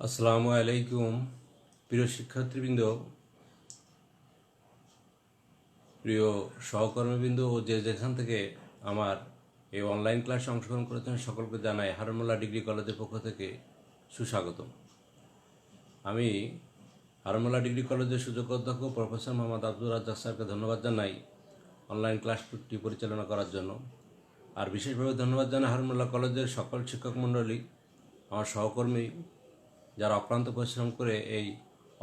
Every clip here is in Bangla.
আসসালামু আলাইকুম। প্রিয় শিক্ষার্থীবৃন্দ, প্রিয় সহকর্মীবৃন্দ ও যে যেখান থেকে আমার এই অনলাইন ক্লাসে অংশগ্রহণ করেছেন সকলকে জানাই হারুনুল্লাহ ডিগ্রি কলেজের পক্ষ থেকে সুস্বাগতম। আমি হারুনুল্লাহ ডিগ্রি কলেজের সুযোগ্য অধ্যক্ষ প্রফেসর মোহাম্মদ আব্দুর রাজ্জাক স্যারকে ধন্যবাদ জানাই অনলাইন ক্লাসটি পরিচালনা করার জন্য। আর বিশেষভাবে ধন্যবাদ জানাই হারুনুল্লাহ কলেজের সকল শিক্ষক মণ্ডলী, আমার সহকর্মী যারা অক্লান্ত পরিশ্রম করে এই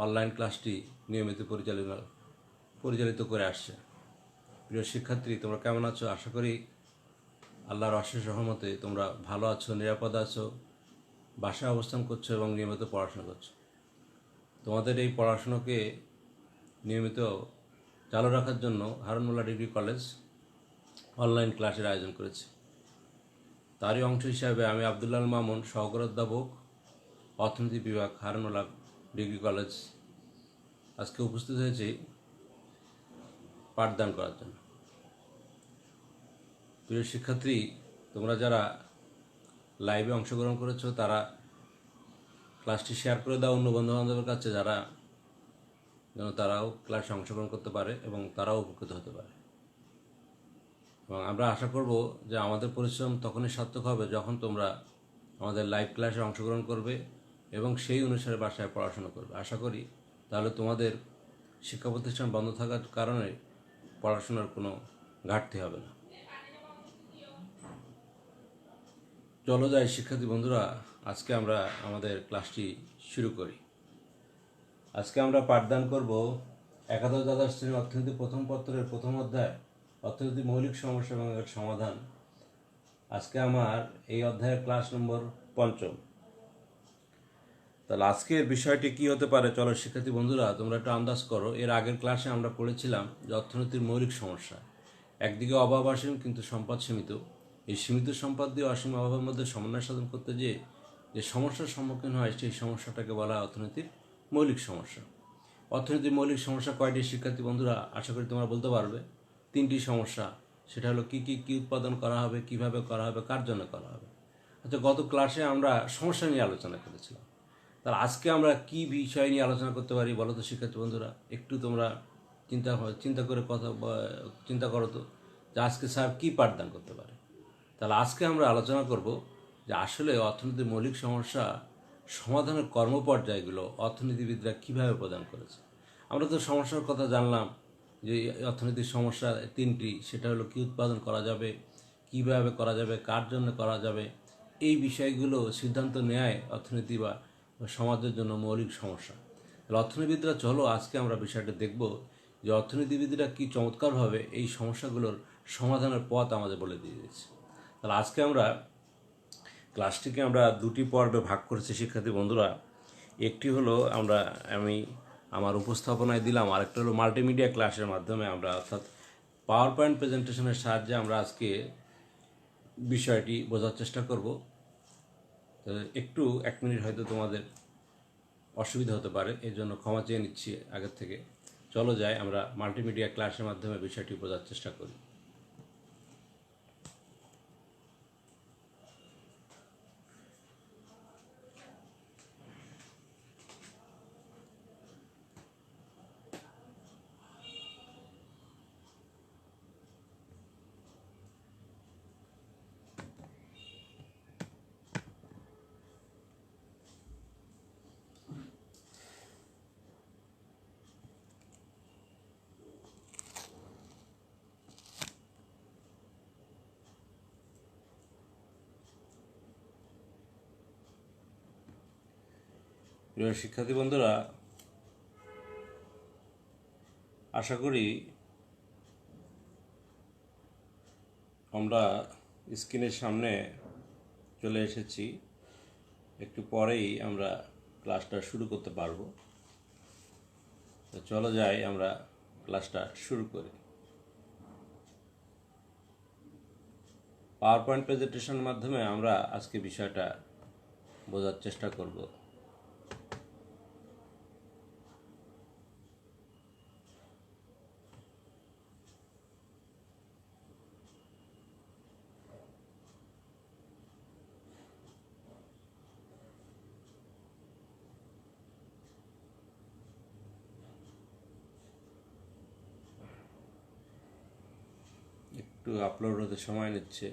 অনলাইন ক্লাসটি নিয়মিত পরিচালিত করে আসছে। প্রিয় শিক্ষার্থী, তোমরা কেমন আছো? আশা করি আল্লাহর অশেষ রহমতে তোমরা ভালো আছো, নিরাপদ আছো, বাসায় অবস্থান করছো এবং নিয়মিত পড়াশোনা করছো। তোমাদের এই পড়াশোনাকে নিয়মিত চালু রাখার জন্য হারুনুল্লাহ ডিগ্রি কলেজ অনলাইন ক্লাসের আয়োজন করেছে। তারই অংশ হিসাবে আমি আব্দুল্লাহ মামুন, সহকারী অধ্যাপক, অর্থনীতি বিভাগ, হারুনুল্লাহ ডিগ্রি কলেজ, আজকে উপস্থিত হয়েছি পাঠদান করার জন্য। প্রিয় শিক্ষার্থী, তোমরা যারা লাইভে অংশগ্রহণ করেছো তারা ক্লাসটি শেয়ার করে দাও অন্য বন্ধুবান্ধবের কাছে, যারা যেন তারাও ক্লাসে অংশগ্রহণ করতে পারে এবং তারাও উপকৃত হতে পারে। এবং আমরা আশা করব যে আমাদের পরিশ্রম তখনই সার্থক হবে যখন তোমরা আমাদের লাইভ ক্লাসে অংশগ্রহণ করবে এবং সেই অনুসারে বাসায় পড়াশোনা করবে। আশা করি তাহলে তোমাদের শিক্ষা প্রতিষ্ঠান বন্ধ থাকার কারণে পড়াশোনার কোনো ঘাটতি হবে না। চলো যাই শিক্ষার্থী বন্ধুরা, আজকে আমরা আমাদের ক্লাসটি শুরু করি। আজকে আমরা পাঠদান করব একাদশ দ্বাদশ শ্রেণীর অর্থনীতি প্রথম পত্রের প্রথম অধ্যায়, অর্থনীতির মৌলিক সমস্যা এবং এর সমাধান। আজকে আমার এই অধ্যায়ের ক্লাস নম্বর 5। তাহলে আজকের বিষয়টি কি হতে পারে? চলো শিক্ষার্থী বন্ধুরা, তোমরা একটু আন্দাজ করো। এর আগের ক্লাসে আমরা পড়েছিলাম যে অর্থনীতির মৌলিক সমস্যা। একদিকে অভাব অসীম কিন্তু সম্পদ সীমিত। এই সীমিত সম্পদ দিয়ে অসীম অভাবের মধ্যে সমন্বয় সাধন করতে যেয়ে যে সমস্যার সম্মুখীন হয় সেই সমস্যাটাকে বলা হয় অর্থনীতির মৌলিক সমস্যা। অর্থনীতির মৌলিক সমস্যা কয়টি শিক্ষার্থী বন্ধুরা? আশা করি তোমরা বলতে পারবে। 3টি সমস্যা। সেটা হলো কি উৎপাদন করা হবে, কিভাবে করা হবে, কার জন্য করা হবে। আচ্ছা, গত ক্লাসে আমরা সমস্যা নিয়ে আলোচনা করেছিলাম। তাহলে আজকে আমরা কি বিষয় নিয়ে আলোচনা করতে পারি বলো তো শিক্ষার্থী বন্ধুরা? একটু তোমরা চিন্তা করো তো যে আজকে স্যার কি পাঠদান করতে পারে। তাহলে আজকে আমরা আলোচনা করব যে আসলে অর্থনীতির মৌলিক সমস্যা সমাধানের কর্মপর্যায়গুলো অর্থনীতিবিদরা কিভাবে প্রদান করেছে। আমরা তো সমস্যার কথা জানলাম যে অর্থনীতির সমস্যা 3টি। সেটা হলো কি উৎপাদন করা যাবে, কিভাবে করা যাবে, কার জন্য করা যাবে। এই বিষয়গুলো সিদ্ধান্ত নেয় অর্থনীতি বা সমাজের জন্য মৌলিক সমস্যা। অর্থনীতিবিদরা, চলো আজকে আমরা বিষয়টা দেখব যে অর্থনীতিবিদরা কি চমৎকারভাবে এই সমস্যাগুলোর সমাধানের পথ আমাদের বলে দিয়ে দিয়েছে। তাহলে আজকে আমরা ক্লাসটিকে আমরা 2টি পর্বে ভাগ করেছি শিক্ষার্থী বন্ধুরা। একটি হলো আমি আমার উপস্থাপনায় দিলাম, আরেকটা হলো মাল্টিমিডিয়া ক্লাসের মাধ্যমে আমরা, অর্থাৎ পাওয়ার পয়েন্ট প্রেজেন্টেশনের সাহায্যে আমরা আজকে বিষয়টি বোঝার চেষ্টা করব। একটু 1 মিনিট হয়তো তোমাদের অসুবিধা হতে পারে, এই জন্য ক্ষমা চেয়ে নিচ্ছি আগের থেকে। চলো যাই, আমরা মাল্টিমিডিয়া ক্লাসের মাধ্যমে বিষয়টি বোঝার চেষ্টা করি। প্রিয় শিক্ষার্থী বন্ধুরা, আশা করি আমরা স্ক্রিনের সামনে চলে এসেছি। একটু পরেই আমরা ক্লাসটা শুরু করতে পারবো। তো চলো যাই, আমরা ক্লাসটা শুরু করি। পাওয়ার পয়েন্ট প্রেজেন্টেশনের মাধ্যমে আমরা আজকে বিষয়টা বোঝার চেষ্টা করব। একটু আপলোড হতে সময় নিচ্ছে।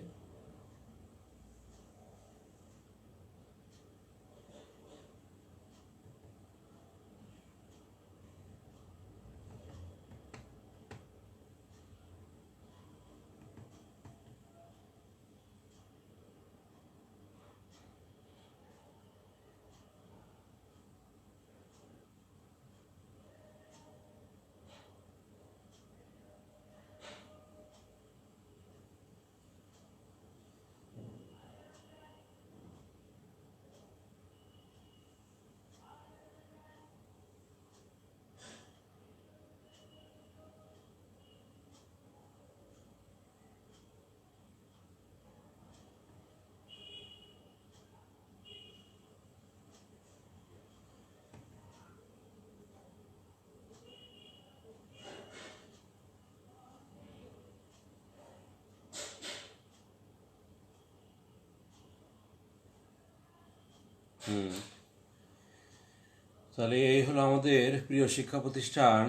তাহলে এই হলো আমাদের প্রিয় শিক্ষা প্রতিষ্ঠান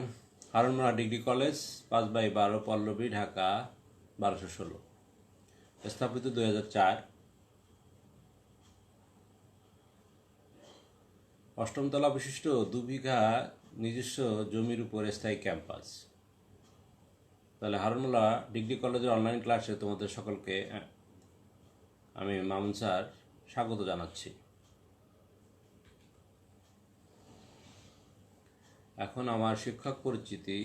হারুনমারা ডিগ্রি কলেজ, 5/12 পল্লবী, ঢাকা 1216, স্থাপিত 2004। অষ্টম তলা বিশিষ্ট 2 বিঘা নিজস্ব জমির উপর স্থায়ী ক্যাম্পাস। তাহলে হারুনমারা ডিগ্রি কলেজের অনলাইন ক্লাসে তোমাদের সকলকে আমি মামুন স্যার স্বাগত জানাচ্ছি। এখন আমার শিক্ষক পরিচিতি,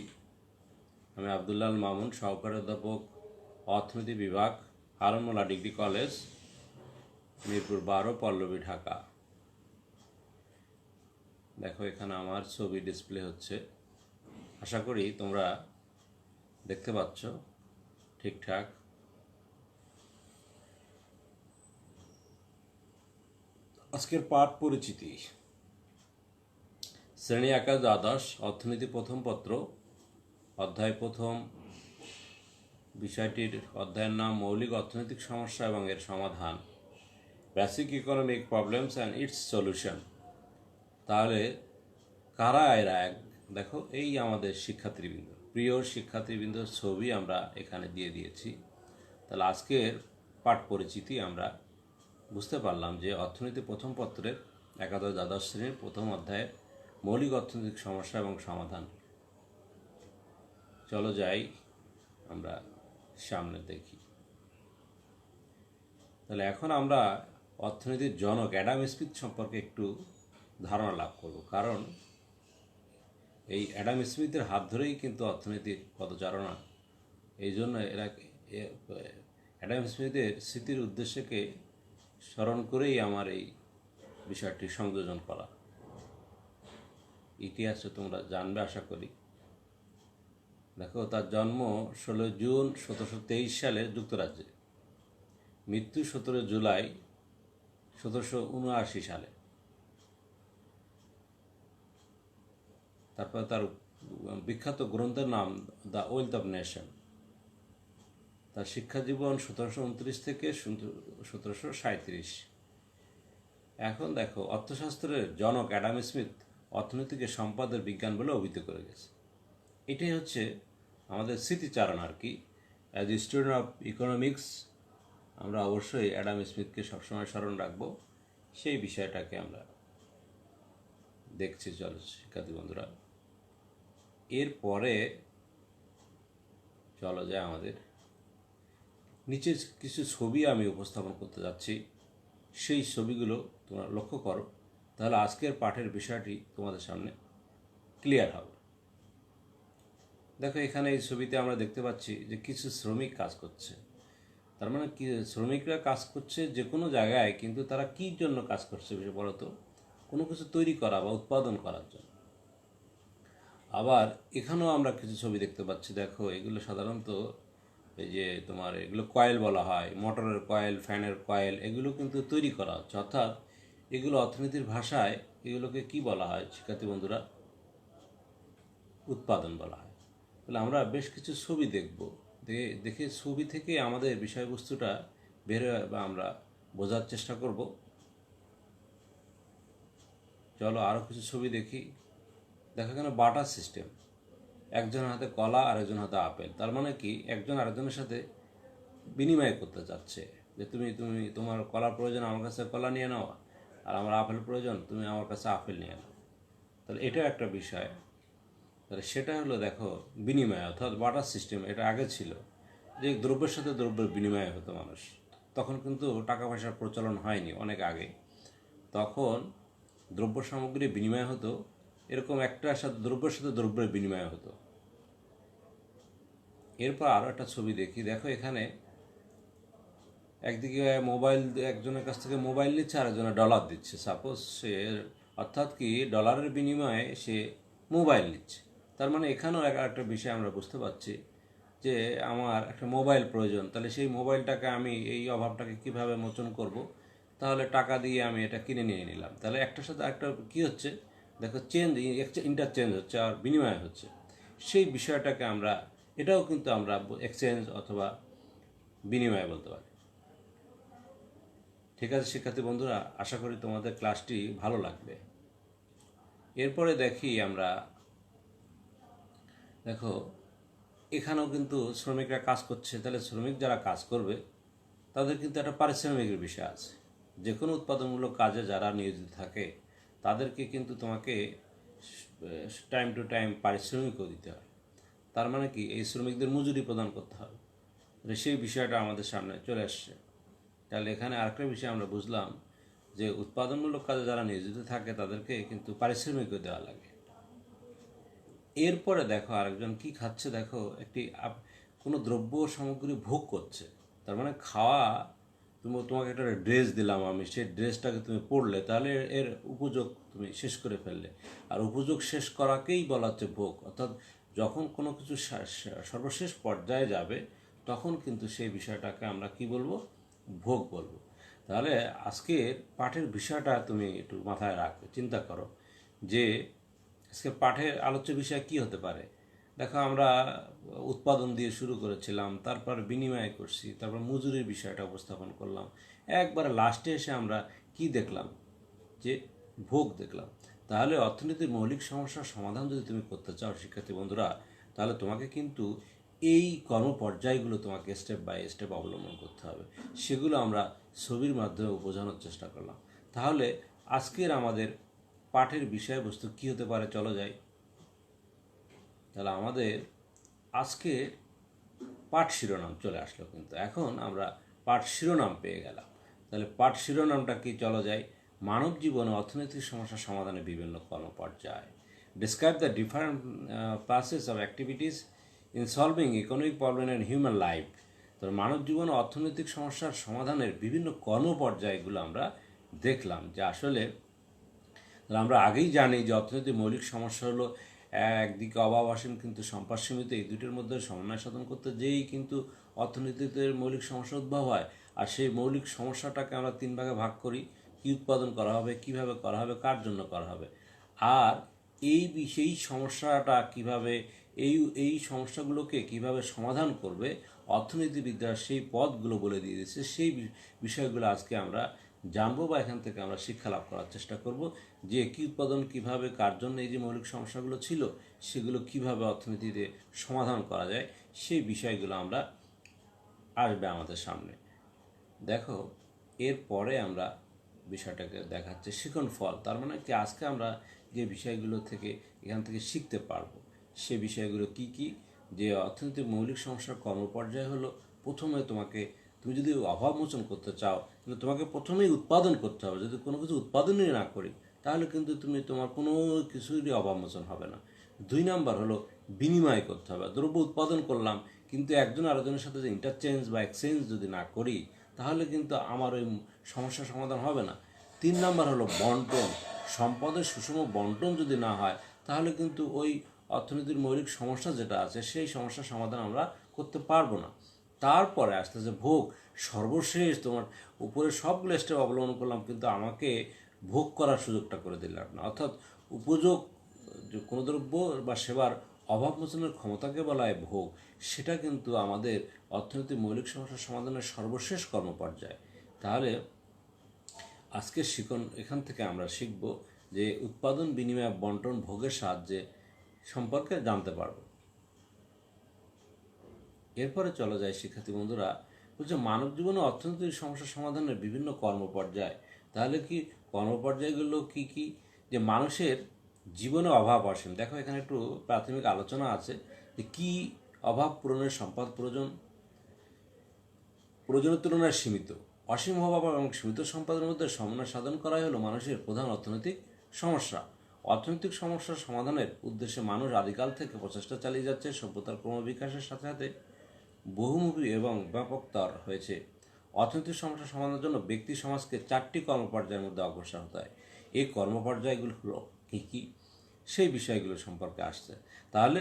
আমি আব্দুল্লাহ মামুন, সহকারী অধ্যাপক, অর্থনীতি বিভাগ, হারুনমারা ডিগ্রি কলেজ, মিরপুর 12, পল্লবী, ঢাকা। দেখো এখানে আমার ছবি ডিসপ্লে হচ্ছে, আশা করি তোমরা দেখতে পাচ্ছ ঠিকঠাক। আজকের পাঠ পরিচিতি। শ্রেণী একাদশ দ্বাদশ, অর্থনীতি প্রথম পত্র, অধ্যায় প্রথম। বিষয়টির অধ্যায়ের নাম মৌলিক অর্থনৈতিক সমস্যা এবং এর সমাধান, basic economic problems and it's solution. তাহলে কারা এরা? দেখো, এই আমাদের শিক্ষার্থীবৃন্দ, প্রিয় শিক্ষার্থীবৃন্দ ছবি আমরা এখানে দিয়ে দিয়েছি। তাহলে আজকের পাঠ পরিচিতি আমরা বুঝতে পারলাম যে অর্থনীতি প্রথম পত্রের একাদশ দ্বাদশ শ্রেণীর প্রথম অধ্যায়ের মৌলিক অর্থনৈতিক সমস্যা এবং সমাধান। চলো যাই আমরা সামনে দেখি। তাহলে এখন আমরা অর্থনীতির জনক অ্যাডাম স্মিথ সম্পর্কে একটু ধারণা লাভ করব, কারণ এই অ্যাডাম স্মিথের হাত ধরেই কিন্তু অর্থনীতির পদচারণা। এই জন্য অ্যাডাম স্মিথের স্মৃতির উদ্দেশ্যকে স্মরণ করেই আমার এই বিষয়টি সংযোজন করা। ইতিহাসে তোমরা জানবে আশা করি। দেখো, তার জন্ম 16 জুন 1723 সালে যুক্তরাজ্যে, মৃত্যু 17 জুলাই 1779 সালে। তারপর তার বিখ্যাত গ্রন্থের নাম দ্য ওয়েলথ অফ নেশন। তার শিক্ষা জীবন 1729 থেকে 1737। এখন দেখো, অর্থশাস্ত্রের জনক অ্যাডাম স্মিথ অর্থনীতিকে সম্পদের বিজ্ঞান বলে অভিহিত করে গেছে। এটাই হচ্ছে আমাদের স্মৃতিচারণ আর কি। As a student of economics আমরা অবশ্যই অ্যাডাম স্মিথকে সবসময় স্মরণ রাখবো। সেই বিষয়টাকে আমরা দেখছি। চলো শিক্ষার্থী বন্ধুরা, এরপরে চলো যায় আমাদের নিচে কিছু ছবি আমি উপস্থাপন করতে যাচ্ছি। সেই ছবিগুলো তোমরা লক্ষ্য করো, তাহলে আজকের পাঠের বিষয়টি তোমাদের সামনে ক্লিয়ার হবে। দেখো, এখানে এই ছবিতে আমরা দেখতে পাচ্ছি যে কিছু শ্রমিক কাজ করছে। তার মানে কি, শ্রমিকরা কাজ করছে যে কোনো জায়গায়, কিন্তু তারা কী জন্য কাজ করছে বলতো? কোনো কিছু তৈরি করা বা উৎপাদন করার জন্য। আবার এখানেও আমরা কিছু ছবি দেখতে পাচ্ছি। দেখো, এগুলো সাধারণত এই যে তোমার এগুলো কয়েল বলা হয়, মোটরের কয়েল, ফ্যানের কয়েল, এগুলো কিন্তু তৈরি করা হচ্ছে। অর্থাৎ এগুলো অর্থনীতির ভাষায় এগুলোকে কি বলা হয় শিক্ষার্থী বন্ধুরা? উৎপাদন বলা হয়। তাহলে আমরা বেশ কিছু ছবি দেখব, দেখে ছবি থেকে আমাদের বিষয়বস্তুটা বের বা আমরা বোঝার চেষ্টা করব। চলো আরও কিছু ছবি দেখি। দেখো, এখানে বাটার সিস্টেম। একজনের হাতে কলা, আরেকজনের হাতে আপেল। তার মানে কি, একজন আরেকজনের সাথে বিনিময় করতে চাচ্ছে, যে তুমি তুমি তোমার কলার প্রয়োজন, আমার কাছে কলা নিয়ে নাও, আর আমার আপেল প্রয়োজন, তুমি আমার কাছে আপেল নিয়ে নাও। তাহলে এটা একটা বিষয়। তাহলে সেটা হলো দেখো বিনিময়, অর্থাৎ বাটার সিস্টেম। এটা আগে ছিল যে দ্রব্যের সাথে দ্রব্যের বিনিময় হতো মানুষ, তখন কিন্তু টাকা পয়সার প্রচলন হয়নি, অনেক আগে। তখন দ্রব্য সামগ্রী বিনিময় হতো, এরকম একটার সাথে দ্রব্যের সাথে দ্রব্যের বিনিময় হতো। এরপর আরও একটা ছবি দেখি, দেখো এখানে একদিকে মোবাইল, একজনের কাছ থেকে মোবাইল নিচ্ছে, আরেকজনের ডলার দিচ্ছে। সাপোজ সে, অর্থাৎ কি ডলারের বিনিময়ে সে মোবাইল নিচ্ছে। তার মানে এখানেও একটা বিষয় আমরা বুঝতে পারছি যে আমার একটা মোবাইল প্রয়োজন, তাহলে সেই মোবাইলটাকে আমি এই অভাবটাকে কিভাবে মোচন করব, তাহলে টাকা দিয়ে আমি এটা কিনে নিয়ে নিলাম। তাহলে একটার সাথে একটা কী হচ্ছে দেখো, ইন্টারচেঞ্জ হচ্ছে আর বিনিময় হচ্ছে। সেই বিষয়টাকে আমরা, এটাও কিন্তু আমরা এক্সচেঞ্জ অথবা বিনিময় বলতে পারি। ঠিক আছে শিক্ষার্থী বন্ধুরা, আশা করি তোমাদের ক্লাসটি ভালো লাগবে। এরপরে দেখি আমরা, দেখো এখানেও কিন্তু শ্রমিকরা কাজ করছে। তাহলে শ্রমিক যারা কাজ করবে তাদের কিন্তু একটা পারিশ্রমিকের বিষয় আছে। যে কোনো উৎপাদনমূলক কাজে যারা নিয়োজিত থাকে তাদেরকে কিন্তু তোমাকে টাইম টু টাইম পারিশ্রমিকও দিতে হয়। তার মানে কি এই শ্রমিকদের মজুরি প্রদান করতে হবে। সেই বিষয়টা আমাদের সামনে চলে আসছে। তাহলে এখানে আরেকটা বিষয় আমরা বুঝলাম যে উৎপাদনমূলক কাজে যারা নিয়োজিত থাকে তাদেরকে কিন্তু পারিশ্রমিকও দেওয়া লাগে। এরপরে দেখো আরেকজন কি খাচ্ছে, দেখো একটি কোনো দ্রব্য সামগ্রী ভোগ করছে। তার মানে খাওয়া, তোমাকে একটা ড্রেস দিলাম আমি, সেই ড্রেসটাকে তুমি পরলে, তাহলে এর উপযোগ তুমি শেষ করে ফেললে। আর উপযোগ শেষ করাকেই বলা হচ্ছে ভোগ। অর্থাৎ যখন কোনো কিছু সর্বশেষ পর্যায়ে যাবে তখন কিন্তু সেই বিষয়টাকে আমরা কি বলবো, ভোগ বলবো। তাহলে আজকের পাঠের বিষয়টা তুমি একটু মাথায় রাখো, চিন্তা করো যে আজকে পাঠের আলোচ্য বিষয় কি হতে পারে। দেখো আমরা উৎপাদন দিয়ে শুরু করেছিলাম, তারপর বিনিময় করছি, তারপর মজুরির বিষয়টা উপস্থাপন করলাম, একবারে লাস্টে এসে আমরা কি দেখলাম, যে ভোগ দেখলাম। তাহলে অর্থনীতির মৌলিক সমস্যার সমাধান যদি তুমি করতে চাও শিক্ষার্থী বন্ধুরা, তাহলে তোমাকে কিন্তু এই কর্মপর্যায়গুলো তোমাকে স্টেপ বাই স্টেপ অবলম্বন করতে হবে। সেগুলো আমরা ছবির মাধ্যমে বোঝানোর চেষ্টা করলাম। তাহলে আজকের আমাদের পাঠের বিষয়বস্তু কি হতে পারে, চলো যাই। তাহলে আমাদের আজকে পাঠ শিরোনাম চলে আসলো, কিন্তু এখন আমরা পাঠ শিরোনাম পেয়ে গেলাম। তাহলে পাঠ শিরোনামটা কি, চলো যাই। মানব জীবনে অর্থনৈতিক সমস্যা সমাধানের বিভিন্ন কর্মপর্যায়। Describe the different classes of activities in solving economic problem and human life. তো মানব জীবনে অর্থনৈতিক সমস্যার সমাধানের বিভিন্ন কর্মপর্যায়গুলো আমরা দেখলাম। যে আসলে আমরা আগেই জানি যে অর্থনৈতিক মৌলিক সমস্যা হলো একদিকে অভাব অসীম কিন্তু সম্পদ সীমিত, এই দুটির মধ্যে সমন্বয় সাধন করতে যেই কিন্তু অর্থনীতিতে মৌলিক সমস্যা উদ্ভব হয়। আর সেই মৌলিক সমস্যাটাকে আমরা তিন ভাগে ভাগ করি, কী উৎপাদন করা হবে, কিভাবে করা হবে, কার জন্য করা হবে। আর সেই সমস্যাটা কিভাবে, এই এই সমস্যাগুলোকে কিভাবে সমাধান করবে অর্থনীতিবিদরা সেই পথগুলো বলে দিয়ে দিচ্ছে। সেই বিষয়গুলো আজকে আমরা জানবো বা এখান থেকে আমরা শিক্ষা লাভ করার চেষ্টা করব যে কী উৎপাদন কিভাবে, কার জন্য এই যে মৌলিক সমস্যাগুলো ছিল সেগুলো কিভাবে অর্থনীতিতে সমাধান করা যায়, সেই বিষয়গুলো আমরা আসবে আমাদের সামনে। দেখো এরপরে আমরা বিষয়টাকে দেখাচ্ছে শিখন ফল। তার মানে কি আজকে আমরা যে বিষয়গুলো থেকে এখান থেকে শিখতে পারবো সে বিষয়গুলো কি কি, যে অর্থনীতির মৌলিক সমস্যার কর্মপর্যায় হলো প্রথমে তুমি যদি অভাব মোচন করতে চাও কিন্তু তোমাকে প্রথমেই উৎপাদন করতে হবে। যদি কোনো কিছু উৎপাদনই না করি তাহলে কিন্তু তোমার কোনো কিছুরই অভাব মোচন হবে না। 2 নাম্বার হলো বিনিময় করতে হবে। দ্রব্য উৎপাদন করলাম কিন্তু একজন আরেকজনের সাথে যে ইন্টারচেঞ্জ বা এক্সচেঞ্জ যদি না করি তাহলে কিন্তু আমার ওই সমস্যার সমাধান হবে না। 3 নাম্বার হলো বন্টন। সম্পদের সুষম বন্টন যদি না হয় তাহলে কিন্তু ওই অর্থনীতির মৌলিক সমস্যা যেটা আছে সেই সমস্যার সমাধান আমরা করতে পারবো না। তারপরে আসতেছে ভোগ। সর্বশেষ তোমার উপরে সবগুলো স্টেপ অবলম্বন করলাম কিন্তু আমাকে ভোগ করার সুযোগটা করে দিলাম না। অর্থাৎ উপযোগ, যে কোনো দ্রব্য বা সেবার অভাব মোচনের ক্ষমতাকে বলা হয় ভোগ। সেটা কিন্তু আমাদের অর্থনীতির মৌলিক সমস্যার সমাধানের সর্বশেষ কর্মপর্যায়। তাহলে আজকের এখান থেকে আমরা শিখব যে উৎপাদন, বিনিময়, বন্টন, ভোগের সাহায্যে সম্পর্কে জানতে পারব। এরপরে চলে যায় শিক্ষার্থী বন্ধুরা বলছে মানব জীবনে অর্থনৈতিক সমস্যা সমাধানের বিভিন্ন কর্মপর্যায়। তাহলে কি কর্মপর্যায়গুলো কি কি? যে মানুষের জীবনে অভাব অসীম। দেখো এখানে একটু প্রাথমিক আলোচনা আছে যে কি অভাব পূরণের সম্পদ প্রয়োজনের তুলনায় সীমিত। অসীম অভাব এবং সীমিত সম্পদের মধ্যে সমন্বয় সাধন করাই হলো মানুষের প্রধান অর্থনৈতিক সমস্যা। অর্থনৈতিক সমস্যার সমাধানের উদ্দেশ্যে মানুষ আদিকাল থেকে প্রচেষ্টা চালিয়ে যাচ্ছে। সভ্যতার ক্রমবিকাশের সাথে সাথে বহুমুখী এবং ব্যাপকতর হয়েছে। অর্থনৈতিক সমস্যা সমাধানের জন্য ব্যক্তি সমাজকে 4টি কর্মপর্যায়ের মধ্যে অগ্রসর হতে হয়। এই কর্মপর্যায়গুলো হলো কী কী, সেই বিষয়গুলো সম্পর্কে আসছে। তাহলে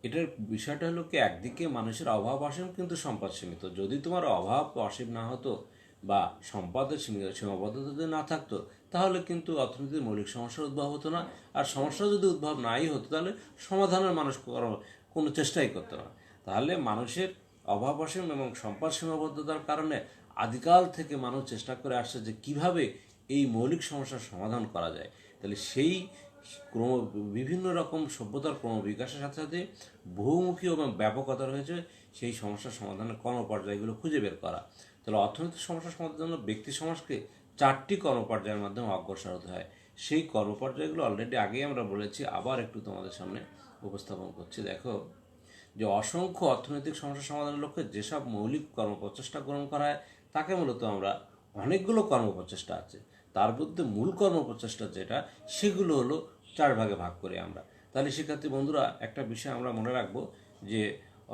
এটার বিষয়টা হলো কি, একদিকে মানুষের অভাব অসীম কিন্তু সম্পদ সীমিত। যদি তোমার অভাব অসীম না হতো বা সম্পদের সীমাবদ্ধতা যদি না থাকতো, তাহলে কিন্তু অর্থনীতির মৌলিক সমস্যার উদ্ভব হতো না। আর সমস্যা যদি উদ্ভব নাই হতো, তাহলে সমাধানের মানুষ কোনো চেষ্টাই করতো না। তাহলে মানুষের অভাব অসীম এবং সম্পদ সীমাবদ্ধতার কারণে আদিকাল থেকে মানুষ চেষ্টা করে আসছে যে কিভাবে এই মৌলিক সমস্যার সমাধান করা যায়। তাহলে সেই ক্রম বিভিন্ন রকম সভ্যতার ক্রমবিকাশের সাথে সাথে বহুমুখী এবং ব্যাপকতা রয়েছে সেই সমস্যার সমাধানের কর্মপর্যায়গুলো খুঁজে বের করা। তাহলে অর্থনৈতিক সমস্যার সমাধানের জন্য ব্যক্তি সমাজকে 4টি কর্মপর্যায়ের মাধ্যমে অগ্রসর হতে হয়। সেই কর্মপর্যায়গুলো অলরেডি আগেই আমরা বলেছি, আবার একটু তোমাদের সামনে উপস্থাপন করছি। দেখো যে অসংখ্য অর্থনৈতিক সমস্যা সমাধানের লক্ষ্যে যেসব মৌলিক কর্মপ্রচেষ্টা গ্রহণ করা হয় তাকে মূলত আমরা অনেকগুলো কর্মপ্রচেষ্টা আছে, তার মধ্যে মূল কর্মপ্রচেষ্টা যেটা, সেগুলো হলো 4 ভাগে ভাগ করি আমরা। তাহলে শিক্ষার্থী বন্ধুরা, একটা বিষয় আমরা মনে রাখবো যে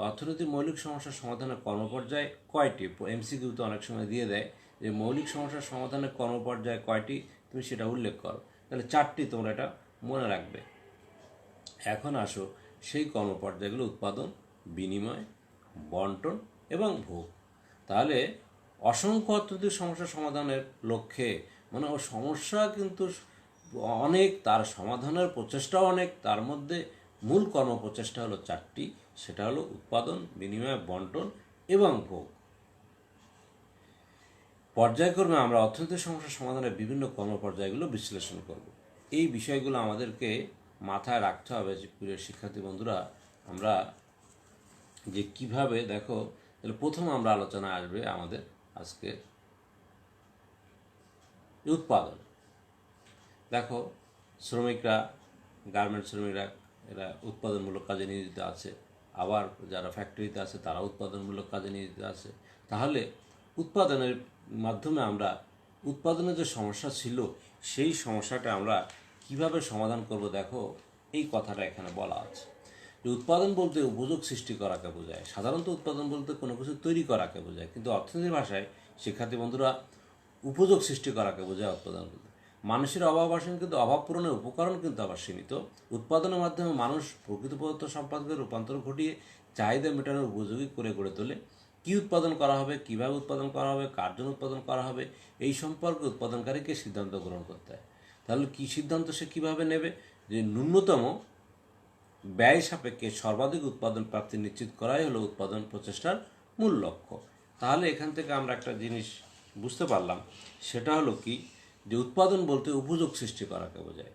অর্থনৈতিক মৌলিক সমস্যার সমাধানের কর্মপর্যায় কয়টি। এমসিকিউতে অনেক সময় দিয়ে দেয় যে মৌলিক সমস্যার সমাধানের কর্মপর্যায় কয়টি, তুমি সেটা উল্লেখ করো। তাহলে 4টি তোমরা এটা মনে রাখবে। এখন আসো সেই কর্মপর্যায়গুলো: উৎপাদন, বিনিময়, বন্টন এবং ভোগ। তাহলে অসংখ্য অর্থনৈতিক সমস্যার সমাধানের লক্ষ্যে, মানে ও সমস্যা কিন্তু অনেক, তার সমাধানের প্রচেষ্টাও অনেক, তার মধ্যে মূল কর্মপ্রচেষ্টা হলো 4টি। সেটা হলো উৎপাদন, বিনিময়, বন্টন এবং ভোগ। পর্যায়ক্রমে আমরা অর্থনৈতিক সমস্যার সমাধানের বিভিন্ন কর্মপর্যায়গুলো বিশ্লেষণ করব। এই বিষয়গুলো আমাদেরকে মাথায় রাখতে হবে যে প্রিয় শিক্ষার্থী বন্ধুরা, আমরা যে কিভাবে, দেখো তাহলে প্রথম আমরা আলোচনা আসবে আমাদের আজকে উৎপাদন। দেখো শ্রমিকরা, গার্মেন্টস শ্রমিকরা, এরা উৎপাদনমূলক কাজে নিয়োজিত আছে। আবার যারা ফ্যাক্টরিতে আছে তারা উৎপাদনমূলক কাজে নিয়োজিত আছে। তাহলে উৎপাদনের মাধ্যমে আমরা উৎপাদনের যে সমস্যা ছিল সেই সমস্যাটা আমরা কিভাবে সমাধান করব, দেখো এই কথাটা এখানে বলা আছে যে উৎপাদন বলতে উপযোগ সৃষ্টি করাকে বোঝায়। সাধারণত উৎপাদন বলতে কোনো কিছু তৈরি করাকে বোঝায়, কিন্তু অর্থনীতির ভাষায় শিক্ষার্থী বন্ধুরা উপযোগ সৃষ্টি করাকে বোঝায় উৎপাদন বলতে। মানুষের অভাব অসীম কিন্তু অভাব পূরণের উপকরণ কিন্তু আবার সীমিত। উৎপাদনের মাধ্যমে মানুষ প্রকৃত পদার্থ সম্পদকে রূপান্তর ঘটিয়ে চাহিদা মেটানোর উপযোগী করে গড়ে তোলে। কী উৎপাদন করা হবে, কীভাবে উৎপাদন করা হবে, কার জন্য উৎপাদন করা হবে, এই সম্পর্কে উৎপাদনকারীকে সিদ্ধান্ত গ্রহণ করতে হয়। তাহলে কী সিদ্ধান্ত সে কীভাবে নেবে? যে ন্যূনতম ব্যয় সাপেক্ষে সর্বাধিক উৎপাদন প্রাপ্তি নিশ্চিত করাই হলো উৎপাদন প্রচেষ্টার মূল লক্ষ্য। তাহলে এখান থেকে আমরা একটা জিনিস বুঝতে পারলাম, সেটা হলো কি, যে উৎপাদন বলতে উপযোগ সৃষ্টি করাকে বোঝায়।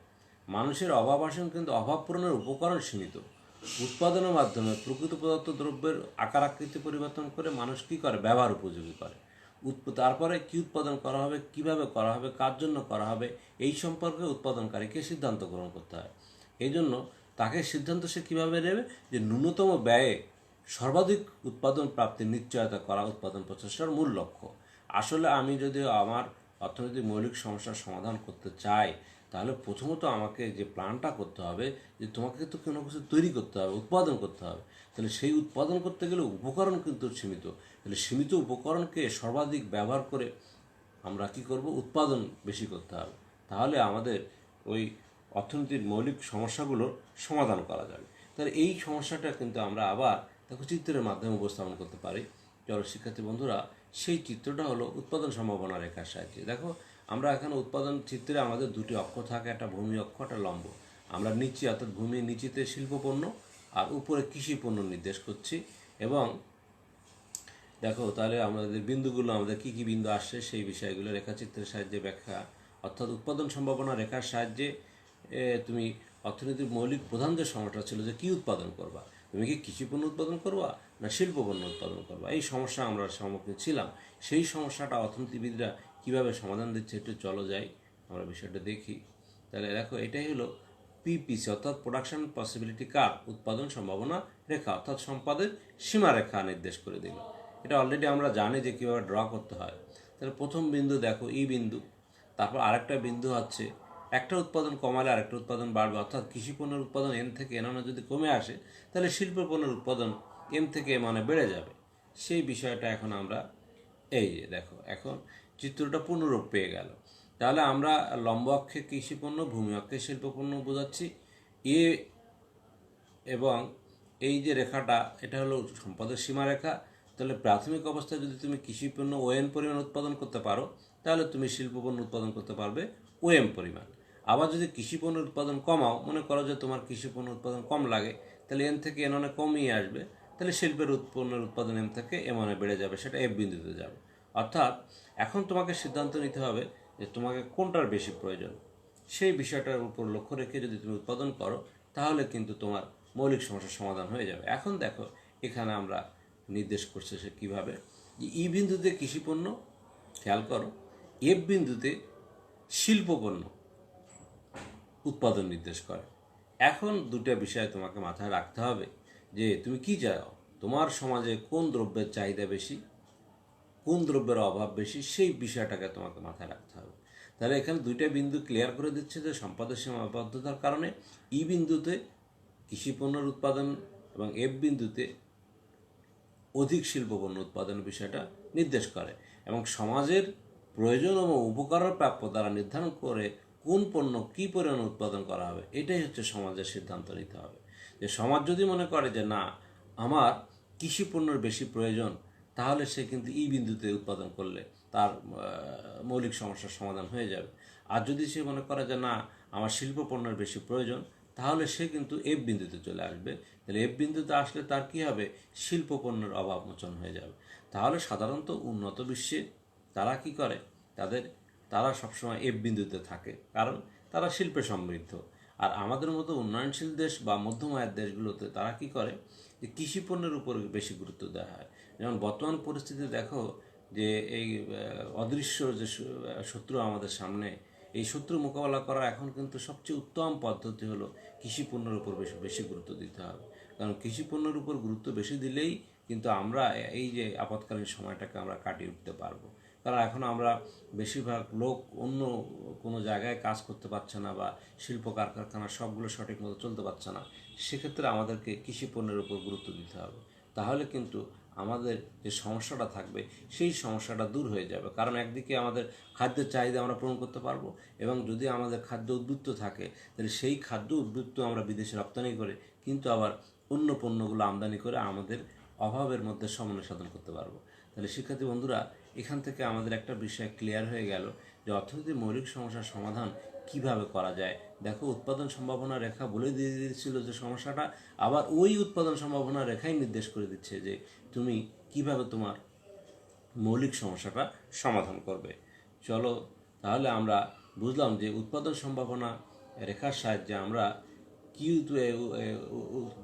মানুষের অভাব অসীম কিন্তু অভাব পূরণের উপকরণ সীমিত। উৎপাদনের মাধ্যমে প্রকৃত পদার্থ দ্রব্যের আকার আকৃতি পরিবর্তন করে মানুষ কী করে, ব্যবহার উপযোগী করে। তারপরে কী উৎপাদন করা হবে, কিভাবে করা হবে, কার জন্য করা হবে, এই সম্পর্কে উৎপাদনকারীকে সিদ্ধান্ত গ্রহণ করতে হয়। এই জন্য তাকে সিদ্ধান্ত সে কীভাবে নেবে, যে ন্যূনতম ব্যয়ে সর্বাধিক উৎপাদন প্রাপ্তির নিশ্চয়তা করা উৎপাদন প্রচেষ্টার মূল লক্ষ্য। আসলে আমি যদি আমার অর্থনৈতিক মৌলিক সমস্যার সমাধান করতে চাই, তাহলে প্রথমত আমাকে যে প্ল্যানটা করতে হবে, যে তোমাকে তো কোনো কিছু তৈরি করতে হবে, উৎপাদন করতে হবে। তাহলে সেই উৎপাদন করতে গেলে উপকরণ কিন্তু সীমিত। তাহলে সীমিত উপকরণকে সর্বাধিক ব্যবহার করে আমরা কি করব, উৎপাদন বেশি করতে হবে। তাহলে আমাদের ওই অর্থনীতির মৌলিক সমস্যাগুলোর সমাধান করা যাবে। তাহলে এই সমস্যাটা কিন্তু আমরা আবার দেখো চিত্রের মাধ্যমে উপস্থাপন করতে পারি। চলো শিক্ষার্থী বন্ধুরা, সেই চিত্রটা হলো উৎপাদন সম্ভাবনা রেখার সাহায্যে। দেখো আমরা এখানে উৎপাদন চিত্রে আমাদের 2টি অক্ষ থাকে, একটা ভূমি অক্ষ, একটা লম্ব। আমরা নিচে অর্থাৎ ভূমির নিচেতে শিল্পপণ্য আর উপরে কৃষি পণ্য নির্দেশ করছি। এবং দেখো তাহলে আমাদের বিন্দুগুলো, আমাদের কী কী বিন্দু আসছে সেই বিষয়গুলো রেখাচিত্রের সাহায্যে ব্যাখ্যা। অর্থাৎ উৎপাদন সম্ভাবনা রেখার সাহায্যে তুমি অর্থনীতির মৌলিক প্রধান যে সমস্যা ছিল যে কী উৎপাদন করবা, তুমি কি কৃষি পণ্য উৎপাদন করবা, না শিল্প পণ্য উৎপাদন করবো? এই সমস্যা আমরা সম্মুখীন ছিলাম। সেই সমস্যাটা অর্থনীতিবিদরা কীভাবে সমাধান দিচ্ছে একটু চলো যাই, আমরা বিষয়টা দেখি। তাহলে দেখো, এটাই হলো পিপিসি, অর্থাৎ প্রোডাকশন পসিবিলিটি কার্ভ, উৎপাদন সম্ভাবনা রেখা, অর্থাৎ সম্পদের সীমারেখা নির্দেশ করে দিল। এটা অলরেডি আমরা জানি যে কীভাবে ড্র করতে হয়। তাহলে প্রথম বিন্দু দেখো ই বিন্দু, তারপর আরেকটা বিন্দু হচ্ছে একটা উৎপাদন কমালে আরেকটা উৎপাদন বাড়বে, অর্থাৎ কৃষি পণ্যের উৎপাদন এম থেকে এন যদি কমে আসে, তাহলে শিল্প পণ্যের উৎপাদন এম থেকে এম বেড়ে যাবে। সেই বিষয়টা এখন আমরা এই যে দেখো, এখন চিত্রটা পুনরূপ পেয়ে গেল। তাহলে আমরা লম্ব অক্ষে কৃষি পণ্য, ভূমি অক্ষে শিল্প পণ্য বোঝাচ্ছি। এ এবং এই যে রেখাটা, এটা হলো সম্পদের সীমারেখা। তাহলে প্রাথমিক অবস্থায় যদি তুমি কৃষি পণ্য ওএন পরিমাণ উৎপাদন করতে পারো, তাহলে তুমি শিল্প পণ্য উৎপাদন করতে পারবে ওএম পরিমাণ। আবার যদি কৃষি পণ্যের উৎপাদন কমাও, মনে করো যে তোমার কৃষি পণ্য উৎপাদন কম লাগে, তাহলে এন থেকে এন কমিয়ে আসবে, তাহলে শিল্পের পণ্যের উৎপাদন এম থেকে এম বেড়ে যাবে, সেটা এফ বিন্দুতে যাবে। অর্থাৎ এখন তোমাকে সিদ্ধান্ত নিতে হবে যে তোমাকে কোনটার বেশি প্রয়োজন। সেই বিষয়টার উপর লক্ষ্য রেখে যদি তুমি উৎপাদন করো, তাহলে কিন্তু তোমার মৌলিক সমস্যার সমাধান হয়ে যাবে। এখন দেখো, এখানে আমরা নির্দেশ করছে সে কীভাবে। ই বিন্দুতে কৃষিপণ্য, খেয়াল করো, এফ বিন্দুতে শিল্পপণ্য উৎপাদন নির্দেশ করে। এখন দুটা বিষয় তোমাকে মাথায় রাখতে হবে যে তুমি কি চাও, তোমার সমাজে কোন দ্রব্যের চাহিদা বেশি, কোন দ্রব্যের অভাব বেশি, সেই বিষয়টাকে তোমাকে মাথায় রাখতে হবে। তাহলে এখানে দুইটা বিন্দু ক্লিয়ার করে দিচ্ছে যে সম্পদের সীমাবদ্ধতার কারণে ই বিন্দুতে কৃষি পণ্যের উৎপাদন এবং এফ বিন্দুতে অধিক শিল্প পণ্য উৎপাদনের বিষয়টা নির্দেশ করে, এবং সমাজের প্রয়োজন এবং উপকারের প্রাপ্য দ্বারা নির্ধারণ করে কোন পণ্য কী পরিমাণ উৎপাদন করা হবে। এটাই হচ্ছে সমাজের সিদ্ধান্ত নিতে হবে। যে সমাজ যদি মনে করে যে না, আমার কৃষি পণ্যের বেশি প্রয়োজন, তাহলে সে কিন্তু ই বিন্দুতে উৎপাদন করলে তার মৌলিক সমস্যার সমাধান হয়ে যাবে। আর যদি সে মনে করে যে না, আমার শিল্প পণ্যের বেশি প্রয়োজন, তাহলে সে কিন্তু এফ বিন্দুতে চলে আসবে। তাহলে এফ বিন্দুতে আসলে তার কী হবে, শিল্প পণ্যের অভাব মোচন হয়ে যাবে। তাহলে সাধারণত উন্নত বিশ্বে তারা কি করে, তারা সবসময় এফ বিন্দুতে থাকে, কারণ তারা শিল্পে সমৃদ্ধ। আর আমাদের মতো উন্নয়নশীল দেশ বা মধ্যম আয়ের দেশগুলোতে তারা কি করে, যে কৃষি পণ্যের উপর বেশি গুরুত্ব দেওয়া হয়। যেমন বর্তমান পরিস্থিতি দেখো যে এই অদৃশ্য যে শত্রু আমাদের সামনে, এই শত্রু মোকাবেলা করার এখন কিন্তু সবচেয়ে উত্তম পদ্ধতি হলো কৃষি পণ্যের উপর বেশি গুরুত্ব দিতে হবে। কারণ কৃষি পণ্যের উপর গুরুত্ব বেশি দিলেই কিন্তু আমরা এই যে আপৎকালীন সময়টাকে আমরা কাটিয়ে উঠতে পারবো। কারণ এখন আমরা বেশিরভাগ লোক অন্য কোনো জায়গায় কাজ করতে পারছে না, বা শিল্প কারখানা সবগুলো সঠিক মতো চলতে পারছে না। সেক্ষেত্রে আমাদেরকে কৃষি পণ্যের উপর গুরুত্ব দিতে হবে। তাহলে কিন্তু আমাদের যে সমস্যাটা থাকবে, সেই সমস্যাটা দূর হয়ে যাবে। কারণ একদিকে আমাদের খাদ্যের চাহিদা আমরা পূরণ করতে পারবো, এবং যদি আমাদের খাদ্য উদ্বৃত্ত থাকে, তাহলে সেই খাদ্য উদ্বৃত্ত আমরা বিদেশে রপ্তানি করে কিন্তু আবার অন্য পণ্যগুলো আমদানি করে আমাদের অভাবের মধ্যে সমন্বয় সাধন করতে পারবো। তাহলে শিক্ষার্থী বন্ধুরা, এখান থেকে আমাদের একটা বিষয় ক্লিয়ার হয়ে গেল যে অর্থনীতির মৌলিক সমস্যার সমাধান কিভাবে করা যায়। দেখো, উৎপাদন সম্ভাবনা রেখা বলে দিয়ে দিচ্ছিল যে সমস্যাটা, আবার ওই উৎপাদন সম্ভাবনা রেখাই নির্দেশ করে দিচ্ছে যে তুমি কিভাবে তোমার মৌলিক সমস্যাটা সমাধান করবে। চলো, তাহলে আমরা বুঝলাম যে উৎপাদন সম্ভাবনা রেখার সাহায্যে আমরা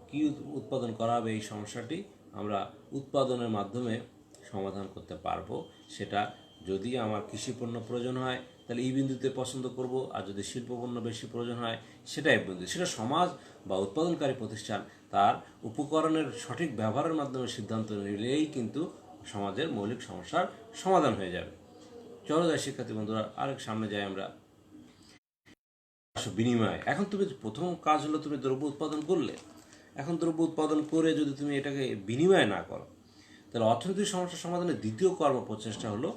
কি উৎপাদন করা হবে, এই সমস্যাটি আমরা উৎপাদনের মাধ্যমে সমাধান করতে পারবো। সেটা যদি আমার কৃষি পণ্য প্রয়োজন হয়, তাহলে ই বিন্দুতে পছন্দ করব, আর যদি শিল্প পণ্য বেশি প্রয়োজন হয়, সেটা এফ বিন্দু। সেটা সমাজ বা উৎপাদনকারী প্রতিষ্ঠান তার উপকরণের সঠিক ব্যবহারের মাধ্যমে সিদ্ধান্ত নিলেই কিন্তু সমাজের মৌলিক সমস্যার সমাধান হয়ে যাবে। চলো যাই শিক্ষার্থী বন্ধুরা, আরেক সামনে যাই আমরা। বিনিময়। এখন তুমি প্রথম কাজ হলো তুমি দ্রব্য উৎপাদন করলে। এখন দ্রব্য উৎপাদন করে যদি তুমি এটাকে বিনিময় না করো, তাহলে অর্থনৈতিক সমস্যার সমাধানের দ্বিতীয় কর্ম প্রচেষ্টা হলো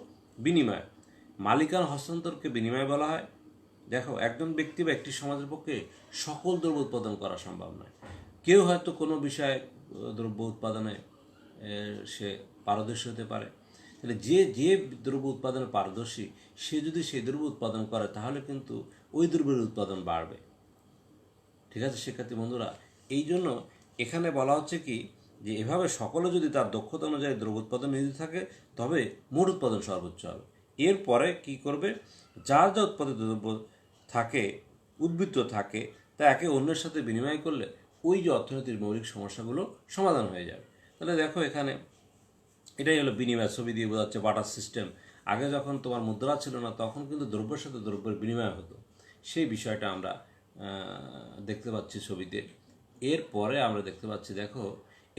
বিনিময়। মালিকানা হস্তান্তরকে বিনিময় বলা হয়। দেখো, একজন ব্যক্তি বা একটি সমাজের পক্ষে সকল দ্রব্য উৎপাদন করা সম্ভব নয়। কেউ হয়তো কোনো বিষয়ে দ্রব্য উৎপাদনে সে পারদর্শী হতে পারে। তাহলে যে দ্রব্য উৎপাদনে পারদর্শী, সে যদি সেই দ্রব্য উৎপাদন করে, তাহলে কিন্তু ওই দ্রব্যের উৎপাদন বাড়বে। ঠিক আছে শিক্ষার্থী বন্ধুরা, এই জন্য এখানে বলা হচ্ছে কি, যে এভাবে সকলে যদি তার দক্ষতা অনুযায়ী দ্রব্য উৎপাদন নিয়োজিত থাকে, তবে মোট উৎপাদন সর্বোচ্চ হবে। এরপরে কি করবে, যার যা উৎপাদিত দ্রব্য থাকে, উদ্বৃত্ত থাকে, তা একে অন্যের সাথে বিনিময় করলে ওই যে অর্থনীতির মৌলিক সমস্যাগুলো সমাধান হয়ে যাবে। তাহলে দেখো এখানে এটাই হলো বিনিময়, ছবি দিয়ে বোঝাচ্ছে বাটার সিস্টেম। আগে যখন তোমার মুদ্রা ছিল না তখন কিন্তু দ্রব্যের সাথে দ্রব্যের বিনিময় হতো, সেই বিষয়টা আমরা দেখতে পাচ্ছি ছবিতে। এরপরে আমরা দেখতে পাচ্ছি দেখো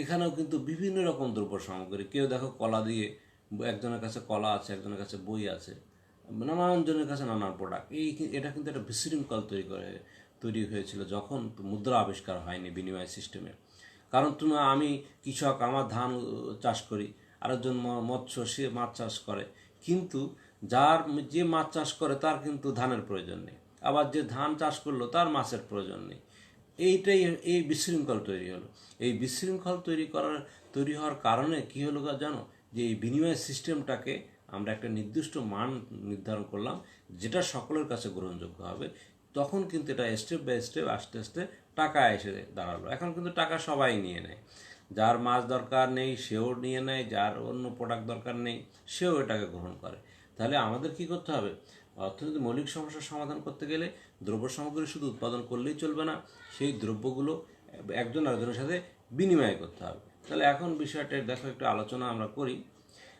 এখানেও কিন্তু বিভিন্ন রকম দ্রব্য সামগ্রী, কেউ দেখো কলা দিয়ে, একজনের কাছে কলা আছে, একজনের কাছে বই আছে, নানান জনের কাছে নানান প্রোডাক্ট। এটা কিন্তু একটা বিশৃঙ্খল তৈরি হয়েছিল যখন মুদ্রা আবিষ্কার হয়নি বিনিময় সিস্টেমে। কারণ তুমি আমি কৃষক, আমার ধান চাষ করি, আরেকজন মৎস্য, সে মাছ চাষ করে, কিন্তু যে মাছ চাষ করে তার কিন্তু ধানের প্রয়োজন নেই, আবার যে ধান চাষ করলো তার মাছের প্রয়োজন নেই। এই বিশৃঙ্খল তৈরি হলো। এই বিশৃঙ্খল তৈরি হওয়ার কারণে কি হলো জানো, যে এই বিনিময় সিস্টেমটাকে আমরা একটা নির্দিষ্ট মান নির্ধারণ করলাম যেটা সকলের কাছে গ্রহণযোগ্য হবে। তখন কিন্তু এটা স্টেপ বাই স্টেপ আস্তে আস্তে টাকা এসে দাঁড়ালো। এখন কিন্তু টাকা সবাই নিয়ে নেয়, যার মাছ দরকার নেই সেও নিয়ে নেয়, যার অন্য প্রোডাক্ট দরকার নেই সেও এটাকে গ্রহণ করে। তাহলে আমাদের কি করতে হবে, অর্থনীতির মৌলিক সমস্যার সমাধান করতে গেলে দ্রব্য সামগ্রী শুধু উৎপাদন করলেই চলবে না, সেই দ্রব্যগুলো একজন আরেকজনের সাথে বিনিময় করতে হবে। তাহলে এখন বিষয়টা দেখো একটু আলোচনা আমরা করি।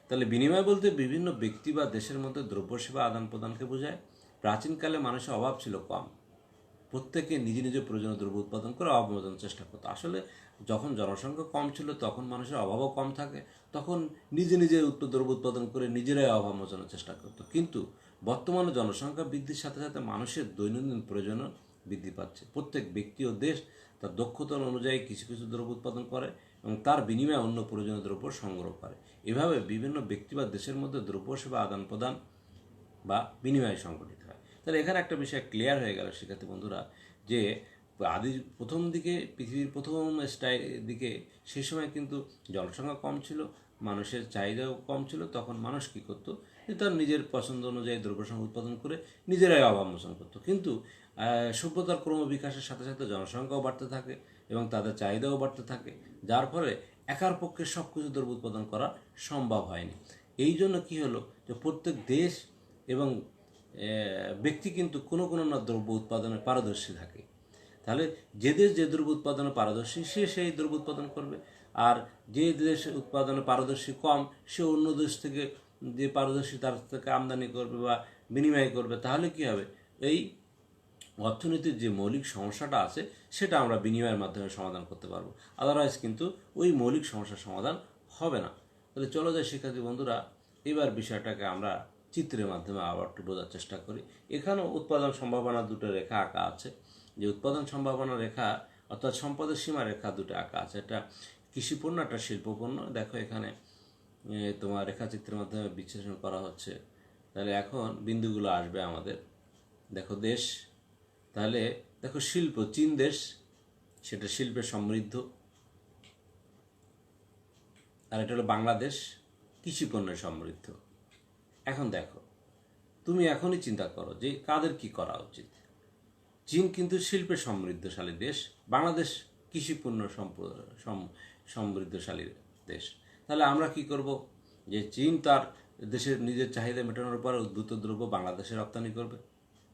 তাহলে বিনিময় বলতে বিভিন্ন ব্যক্তি বা দেশের মধ্যে দ্রব্য সেবা আদান প্রদানকে বোঝায়। প্রাচীনকালে মানুষের অভাব ছিল কম, প্রত্যেকে নিজে নিজে প্রয়োজনীয় দ্রব্য উৎপাদন করে অভাব মোচনের চেষ্টা করতো। আসলে যখন জনসংখ্যা কম ছিল তখন মানুষের অভাবও কম থাকে, তখন নিজে নিজে দ্রব্য উৎপাদন করে নিজেরাই অভাব মোচনের চেষ্টা করতো। কিন্তু বর্তমানে জনসংখ্যা বৃদ্ধির সাথে সাথে মানুষের দৈনন্দিন প্রয়োজনও বৃদ্ধি পাচ্ছে। প্রত্যেক ব্যক্তি ও দেশ তার দক্ষতা অনুযায়ী কিছু কিছু দ্রব্য উৎপাদন করে এবং তার বিনিময়ে অন্য প্রয়োজনীয় দ্রব্য সংগ্রহ করে। এভাবে বিভিন্ন ব্যক্তি বা দেশের মধ্যে দ্রব্য সেবা আদান প্রদান বা বিনিময় সংগঠিত হয়। তাহলে এখানে একটা বিষয় ক্লিয়ার হয়ে গেল শিক্ষার্থী বন্ধুরা, যে প্রথম দিকে পৃথিবীর প্রথম দিকে সেই সময় কিন্তু জনসংখ্যা কম ছিল, মানুষের চাহিদাও কম ছিল, তখন মানুষ কী করতো, যে তার নিজের পছন্দ অনুযায়ী দ্রব্যসামগ্রী উৎপাদন করে নিজেরাই অভাব মোচন করতো। কিন্তু সভ্যতার ক্রমবিকাশের সাথে সাথে জনসংখ্যাও বাড়তে থাকে এবং তাদের চাহিদাও বাড়তে থাকে, যার ফলে একার পক্ষে সব কিছু দ্রব্য উৎপাদন করা সম্ভব হয়নি। এই জন্য কী হলো, যে প্রত্যেক দেশ এবং ব্যক্তি কিন্তু কোনো কোনো না দ্রব্য উৎপাদনে পারদর্শী থাকে। তাহলে যে দেশ যে দ্রব্য উৎপাদনে পারদর্শী সে সেই দ্রব্য উৎপাদন করবে, আর যে দেশ উৎপাদনে পারদর্শী কম সে অন্য দেশ থেকে যে পারদর্শী তার থেকে আমদানি করবে বা বিনিময় করবে। তাহলে কি হবে, এই অর্থনীতির যে মৌলিক সমস্যাটা আছে সেটা আমরা বিনিময়ের মাধ্যমে সমাধান করতে পারবো, আদারওয়াইজ কিন্তু ওই মৌলিক সমস্যার সমাধান হবে না। তাহলে চলো যাই শিক্ষার্থী বন্ধুরা, এবার বিষয়টাকে আমরা চিত্রের মাধ্যমে আবার একটু বোঝার চেষ্টা করি। এখানেও উৎপাদন সম্ভাবনা দুটো রেখা আঁকা আছে, যে উৎপাদন সম্ভাবনা রেখা অর্থাৎ সম্পদের সীমা রেখা দুটো আঁকা আছে, একটা কৃষিপণ্য একটা শিল্পপণ্য। দেখো এখানে তোমার রেখাচিত্রের মাধ্যমে বিশ্লেষণ করা হচ্ছে। তাহলে এখন বিন্দুগুলো আসবে আমাদের, দেখো দেশ, তাহলে দেখো শিল্প, চীন দেশ, সেটা শিল্পে সমৃদ্ধ, আর এটা হলো বাংলাদেশ, কৃষিপণ্যে সমৃদ্ধ। এখন দেখো তুমি এখনই চিন্তা করো যে কাদের কি করা উচিত। চীন কিন্তু শিল্পে সমৃদ্ধশালী দেশ, বাংলাদেশ কৃষিপণ্য সমৃদ্ধশালী দেশ। তাহলে আমরা কি করব, যে চীন তার দেশের নিজের চাহিদা মেটানোর পর উদ্ভূত দ্রব্য বাংলাদেশে রপ্তানি করবে,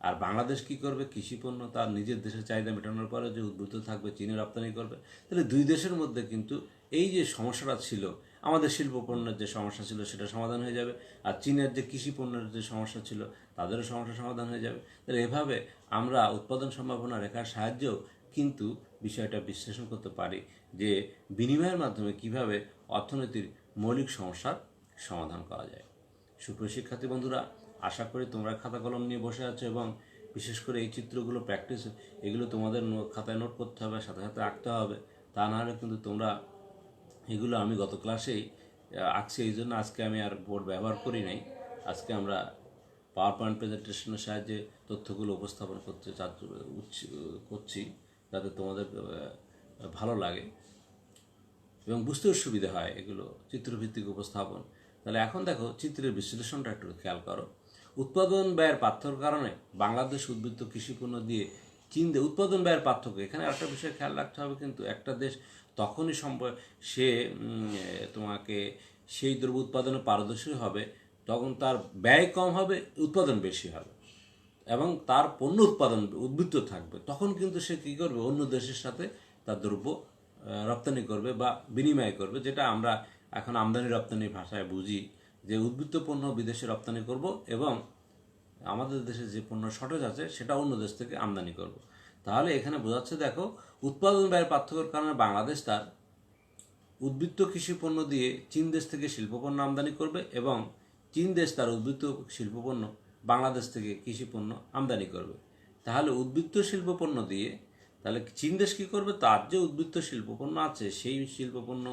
আর বাংলাদেশ কি করবে, কৃষিপণ্য তার নিজের দেশের চাহিদা মেটানোর পরে যে উদ্ভূত থাকবে চীনে রপ্তানি করবে। তাহলে দুই দেশের মধ্যে কিন্তু এই যে সমস্যাটা ছিল, আমাদের শিল্পপণ্যের যে সমস্যা ছিল সেটা সমাধান হয়ে যাবে, আর চীনের যে কৃষিপণ্যের যে সমস্যা ছিল তাদেরও সমস্যা সমাধান হয়ে যাবে। তাহলে এভাবে আমরা উৎপাদন সম্ভাবনা রেখার সাহায্যেও কিন্তু বিষয়টা বিশ্লেষণ করতে পারি যে বিনিময়ের মাধ্যমে কিভাবে অর্থনীতির মৌলিক সমস্যার সমাধান করা যায়। সুপ্রিয় শিক্ষার্থী বন্ধুরা, আশা করি তোমরা খাতা কলম নিয়ে বসে আছো এবং বিশেষ করে এই চিত্রগুলো প্র্যাকটিস, এগুলো তোমাদের খাতায় নোট করতে হবে, সাথে সাথে আঁকতে হবে। তা না হলে কিন্তু তোমরা এগুলো, আমি গত ক্লাসেই আঁকছি, এই জন্য আজকে আমি আর বোর্ড ব্যবহার করি নাই। আজকে আমরা পাওয়ার পয়েন্ট প্রেজেন্টেশনের সাহায্যে তথ্যগুলো উপস্থাপন করছি যাতে তোমাদের ভালো লাগে এবং বুঝতেও সুবিধা হয় এগুলো চিত্রভিত্তিক উপস্থাপন। তাহলে এখন দেখো চিত্রের বিশ্লেষণটা একটু খেয়াল করো। উৎপাদন ব্যয়ের পার্থক্যের কারণে বাংলাদেশ উদ্বৃত্ত কৃষিপণ্য দিয়ে চীন দিয়ে উৎপাদন ব্যয়ের পার্থক্য, এখানে একটা বিষয় খেয়াল রাখতে হবে, কিন্তু একটা দেশ তখনই সে তোমাকে সেই দ্রব্য উৎপাদনে পারদর্শী হবে তখন তার ব্যয় কম হবে, উৎপাদন বেশি হবে এবং তার পণ্য উৎপাদন উদ্বৃত্ত থাকবে। তখন কিন্তু সে কী করবে, অন্য দেশের সাথে তার দ্রব্য রপ্তানি করবে বা বিনিময় করবে, যেটা আমরা এখন আমদানি রপ্তানি ভাষায় বুঝি, যে উদ্বৃত্ত পণ্য বিদেশে রপ্তানি করব এবং আমাদের দেশে যে পণ্য শর্টেজ আছে সেটা অন্য দেশ থেকে আমদানি করব। তাহলে এখানে বোঝাচ্ছে, দেখো, উৎপাদন ব্যয়ের পার্থক্যের কারণে বাংলাদেশ তার উদ্বৃত্ত কৃষি পণ্য দিয়ে চীন দেশ থেকে শিল্পপণ্য আমদানি করবে এবং চীন দেশ তার উদ্বৃত্ত শিল্পপণ্য বাংলাদেশ থেকে কৃষি পণ্য আমদানি করবে। তাহলে উদ্বৃত্ত শিল্পপণ্য দিয়ে তাহলে চীন দেশ কী করবে, তার যে উদ্বৃত্ত শিল্পপণ্য আছে সেই শিল্পপণ্য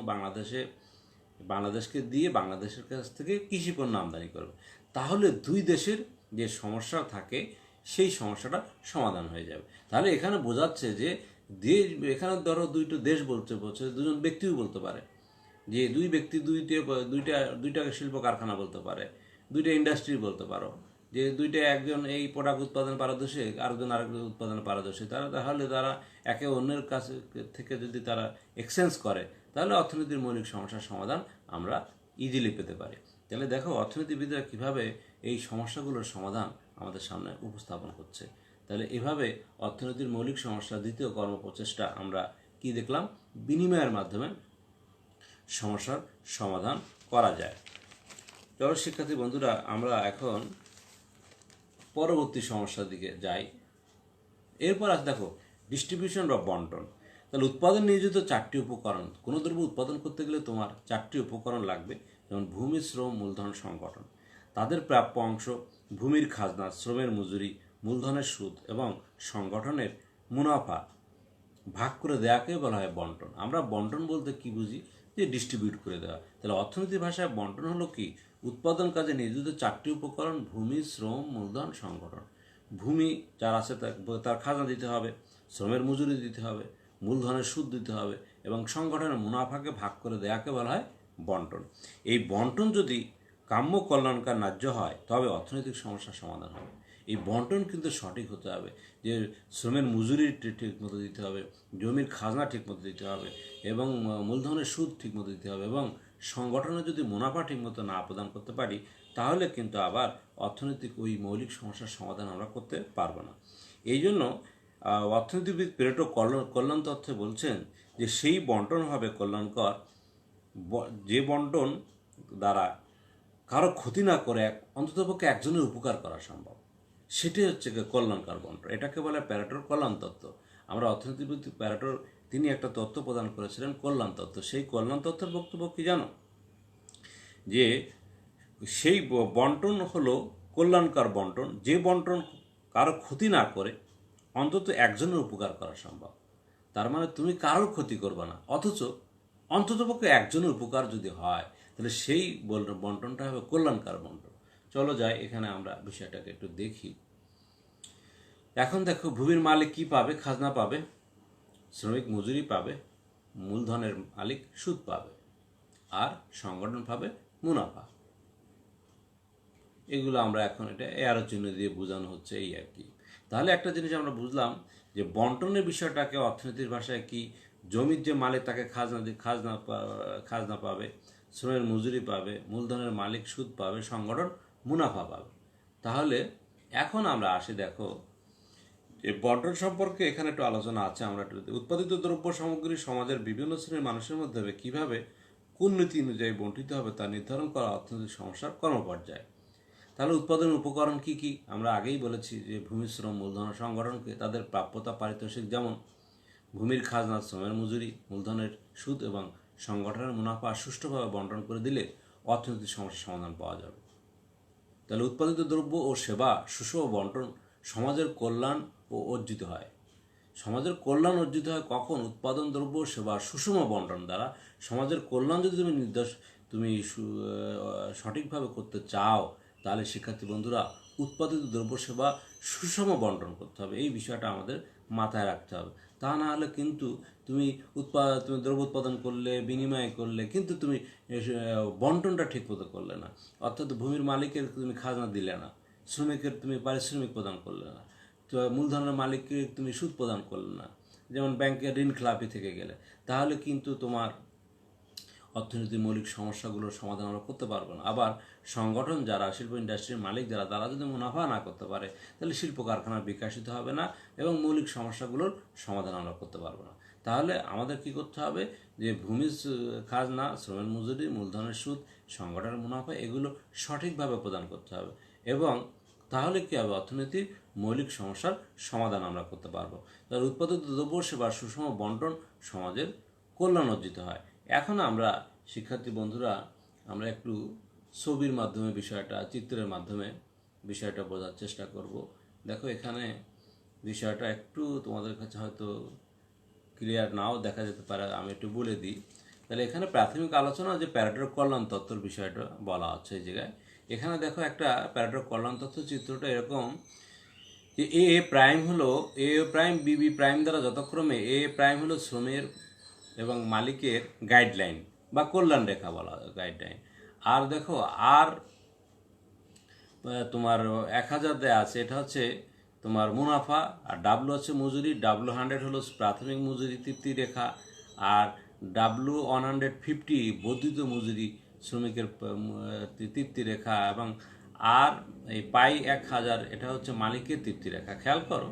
বাংলাদেশকে দিয়ে বাংলাদেশের কাছ থেকে কৃষি পণ্য আমদানি করবে। তাহলে দুই দেশের যে সমস্যা থাকে সেই সমস্যাটা সমাধান হয়ে যাবে। তাহলে এখানে বোঝাচ্ছে যে দেশ, এখানে ধরো দুইটা দেশ বলছে দুজন ব্যক্তিও বলতে পারে, যে দুই ব্যক্তি দুইটা শিল্প কারখানা বলতে পারে, দুইটা ইন্ডাস্ট্রি বলতে পারো, যে দুইটা একজন এই প্রোডাক্ট উৎপাদনে পারদর্শী, আরেকজন উৎপাদনে পারদর্শী, তাহলে তারা একে অন্যের কাছে থেকে যদি তারা এক্সচেঞ্জ করে, তাহলে অর্থনীতির মৌলিক সমস্যার সমাধান আমরা ইজিলি পেতে পারি। তাহলে দেখো অর্থনীতিবিদরা কীভাবে এই সমস্যাগুলোর সমাধান আমাদের সামনে উপস্থাপন করছে। তাহলে এভাবে অর্থনীতির মৌলিক সমস্যা দ্বিতীয় কর্মপ্রচেষ্টা আমরা কি দেখলাম, বিনিময়ের মাধ্যমে সমস্যার সমাধান করা যায়। চলো শিক্ষার্থী বন্ধুরা, আমরা এখন পরবর্তী সমস্যার দিকে যাই। এরপর আছে দেখো ডিস্ট্রিবিউশন বা বন্টন। তাহলে উৎপাদন নিয়োজিত 4টি উপকরণ, কোনো দ্রব্য উৎপাদন করতে গেলে তোমার 4টি উপকরণ লাগবে, যেমন ভূমি, শ্রম, মূলধন, সংগঠন। তাদের প্রাপ্য অংশ, ভূমির খাজনা, শ্রমের মজুরি, মূলধনের সুদ এবং সংগঠনের মুনাফা ভাগ করে দেওয়াকে বলা হয় বন্টন। আমরা বন্টন বলতে কি বুঝি, যে ডিস্ট্রিবিউট করে দেওয়া। তাহলে অর্থনীতির ভাষায় বন্টন হলো কি, উৎপাদন কাজে নিয়োজিত 4টি উপকরণ, ভূমি, শ্রম, মূলধন, সংগঠন। ভূমি যার আছে তার খাজনা দিতে হবে, শ্রমের মজুরি দিতে হবে, মূলধনের সুদ দিতে হবে এবং সংগঠনের মুনাফাকে ভাগ করে দেওয়াকে বলা হয় বন্টন। এই বন্টন যদি কাম্য, কল্যাণকার, ন্যায্য হয় তবে অর্থনৈতিক সমস্যার সমাধান হবে। এই বন্টন কিন্তু সঠিক হতে হবে, যে শ্রমের মজুরি ঠিক মতো দিতে হবে, জমির খাজনা ঠিক মতো দিতে হবে এবং মূলধনের সুদ ঠিক মতো দিতে হবে, এবং সংগঠনে যদি মুনাফা ঠিক মতো না প্রদান করতে পারি, তাহলে কিন্তু আবার অর্থনৈতিক ওই মৌলিক সমস্যার সমাধান আমরা করতে পারবো না। এই জন্য অর্থনীতিবিদ পেরেটো কল্যাণ তত্ত্বে বলছেন যে সেই বন্টন হবে কল্যাণকর যে বন্টন দ্বারা কারো ক্ষতি না করে অন্ততপক্ষে একজনের উপকার করা সম্ভব, সেটাই হচ্ছে কল্যাণকর বন্টন। এটাকে বলে প্যারেটোর কল্যাণ তত্ত্ব। আমরা অর্থনীতিবিদ প্যারেটোর তিনি একটা তত্ত্ব প্রদান করেছিলেন, কল্যাণ তত্ত্ব। সেই কল্যাণ তত্ত্বের বক্তব্য কি জানো, যে সেই বন্টন হলো কল্যাণকর বন্টন, যে বন্টন কারো ক্ষতি না করে অন্তত একজনের উপকার করা সম্ভব। তার মানে তুমি কারোর ক্ষতি করবে না, অথচ অন্ততপক্ষে একজনের উপকার যদি হয়, তাহলে সেই বন্টনটা হবে কল্যাণকর বন্টন। চলো যাই, এখানে আমরা বিষয়টাকে একটু দেখি। এখন দেখো, ভূমির মালিক কি পাবে, খাজনা পাবে, শ্রমিক মজুরি পাবে, মূলধনের মালিক সুদ পাবে, আর সংগঠন পাবে মুনাফা। এগুলো আমরা এখন এটা এয়ারো চিহ্ন দিয়ে বোঝানো হচ্ছে, এই আর কি। তাহলে একটা জিনিস আমরা বুঝলাম যে বন্টনের বিষয়টাকে অর্থনীতির ভাষায় কি, জমির যে মালিক তাকে খাজনা পাবে, শ্রমের মজুরি পাবে, মূলধনের মালিক সুদ পাবে, সংগঠন মুনাফা পাবে। তাহলে এখন আমরা আসি, দেখো এই বন্টন সম্পর্কে এখানে একটু আলোচনা আছে। আমরা একটু উৎপাদিত দ্রব্য সামগ্রী সমাজের বিভিন্ন শ্রেণীর মানুষের মধ্যে কিভাবে কোন নীতি অনুযায়ী বণ্টিত হবে তা নির্ধারণ করা অর্থনৈতিক সমস্যার কর্মপর্যায়। তাহলে উৎপাদনের উপকরণ কি কি, আমরা আগেই বলেছি যে ভূমি, শ্রম, মূলধন, সংগঠনকে তাদের প্রাপ্যতা পারিতোষিক, যেমন ভূমির খাজনা, শ্রমের মজুরি, মূলধনের সুদ এবং সংগঠনের মুনাফা সুষ্ঠুভাবে বন্টন করে দিলে অর্থনৈতিক সমস্যার সমাধান পাওয়া যাবে। তাহলে উৎপাদিত দ্রব্য ও সেবা সুষম বন্টন সমাজের কল্যাণ ও অর্জিত হয়। সমাজের কল্যাণ অর্জিত হয় কখন, উৎপাদন দ্রব্য ও সেবার সুষম বন্টন দ্বারা। সমাজের কল্যাণ যদি তুমি সঠিকভাবে করতে চাও, তাহলে শিক্ষার্থী বন্ধুরা উৎপাদিত দ্রব্য সেবা সুষম বন্টন করতে হবে। এই বিষয়টা আমাদের মাথায় রাখতে হবে। তা না হলে কিন্তু তুমি দ্রব্য উৎপাদন করলে, বিনিময় করলে, কিন্তু তুমি বন্টনটা ঠিক মতো করলে না। অর্থাৎ ভূমির মালিকের তুমি খাজনা দিলে না, শ্রমিকের তুমি পারিশ্রমিক প্রদান করলে না, তো মূলধনের মালিককে তুমি সুদ প্রদান করলে না, যেমন ব্যাংকের ঋণ খেলাপি থেকে গেলে, তাহলে কিন্তু তোমার অর্থনীতির মৌলিক সমস্যাগুলোর সমাধান আমরা করতে পারবো না। আবার সংগঠন যারা, শিল্প ইন্ডাস্ট্রির মালিক যারা, তারা যদি মুনাফা না করতে পারে, তাহলে শিল্প কারখানা বিকশিত হবে না এবং মৌলিক সমস্যাগুলোর সমাধান আমরা করতে পারবো না। তাহলে আমাদের কি করতে হবে যে ভূমি খাজনা, শ্রমের মজুরি, মূলধনের সুদ, সংগঠনের মুনাফা এগুলো সঠিকভাবে প্রদান করতে হবে এবং তাহলে কী হবে, অর্থনীতির মৌলিক সমস্যার সমাধান আমরা করতে পারবো। তার উৎপাদিত দ্রব্য সেবার সুষম বন্টন সমাজের কল্যাণ অর্জিত হয়। এখন আমরা শিক্ষার্থী বন্ধুরা আমরা একটু ছবির মাধ্যমে বিষয়টা, চিত্রের মাধ্যমে বিষয়টা বোঝার চেষ্টা করব। দেখো এখানে বিষয়টা একটু তোমাদের কাছে হয়তো ক্লিয়ার নাও দেখা যেতে পারে, আমি একটু বলে দিই। তাহলে এখানে প্রাথমিক আলোচনা যে প্যারেটোর কল্যাণ তত্ত্বর বিষয়টা বলা হচ্ছে এই জায়গায়। এখানে দেখো একটা প্যারেটোর কল্যাণ তত্ত্ব চিত্রটা এরকম যে এ প্রাইম হলো এ প্রাইম বি প্রাইম দ্বারা যথাক্রমে এ প্রাইম হলো শ্রমের এবং মালিকের গাইডলাইন বা কল্যাণ রেখা বলা হয়, গাইডলাইন। আর দেখো আর তোমার 1000 দেয়া আছে, এটা হচ্ছে তোমার মুনাফা, আর ডাব্লু হচ্ছে মজুরি, W100 হলো প্রাথমিক মজুরি তৃপ্তি রেখা, আর W150 বর্ধিত মজুরি শ্রমিকের তৃপ্তি রেখা, এবং আর এই পাই 1000 এটা হচ্ছে মালিকের তৃপ্তি রেখা। খেয়াল করো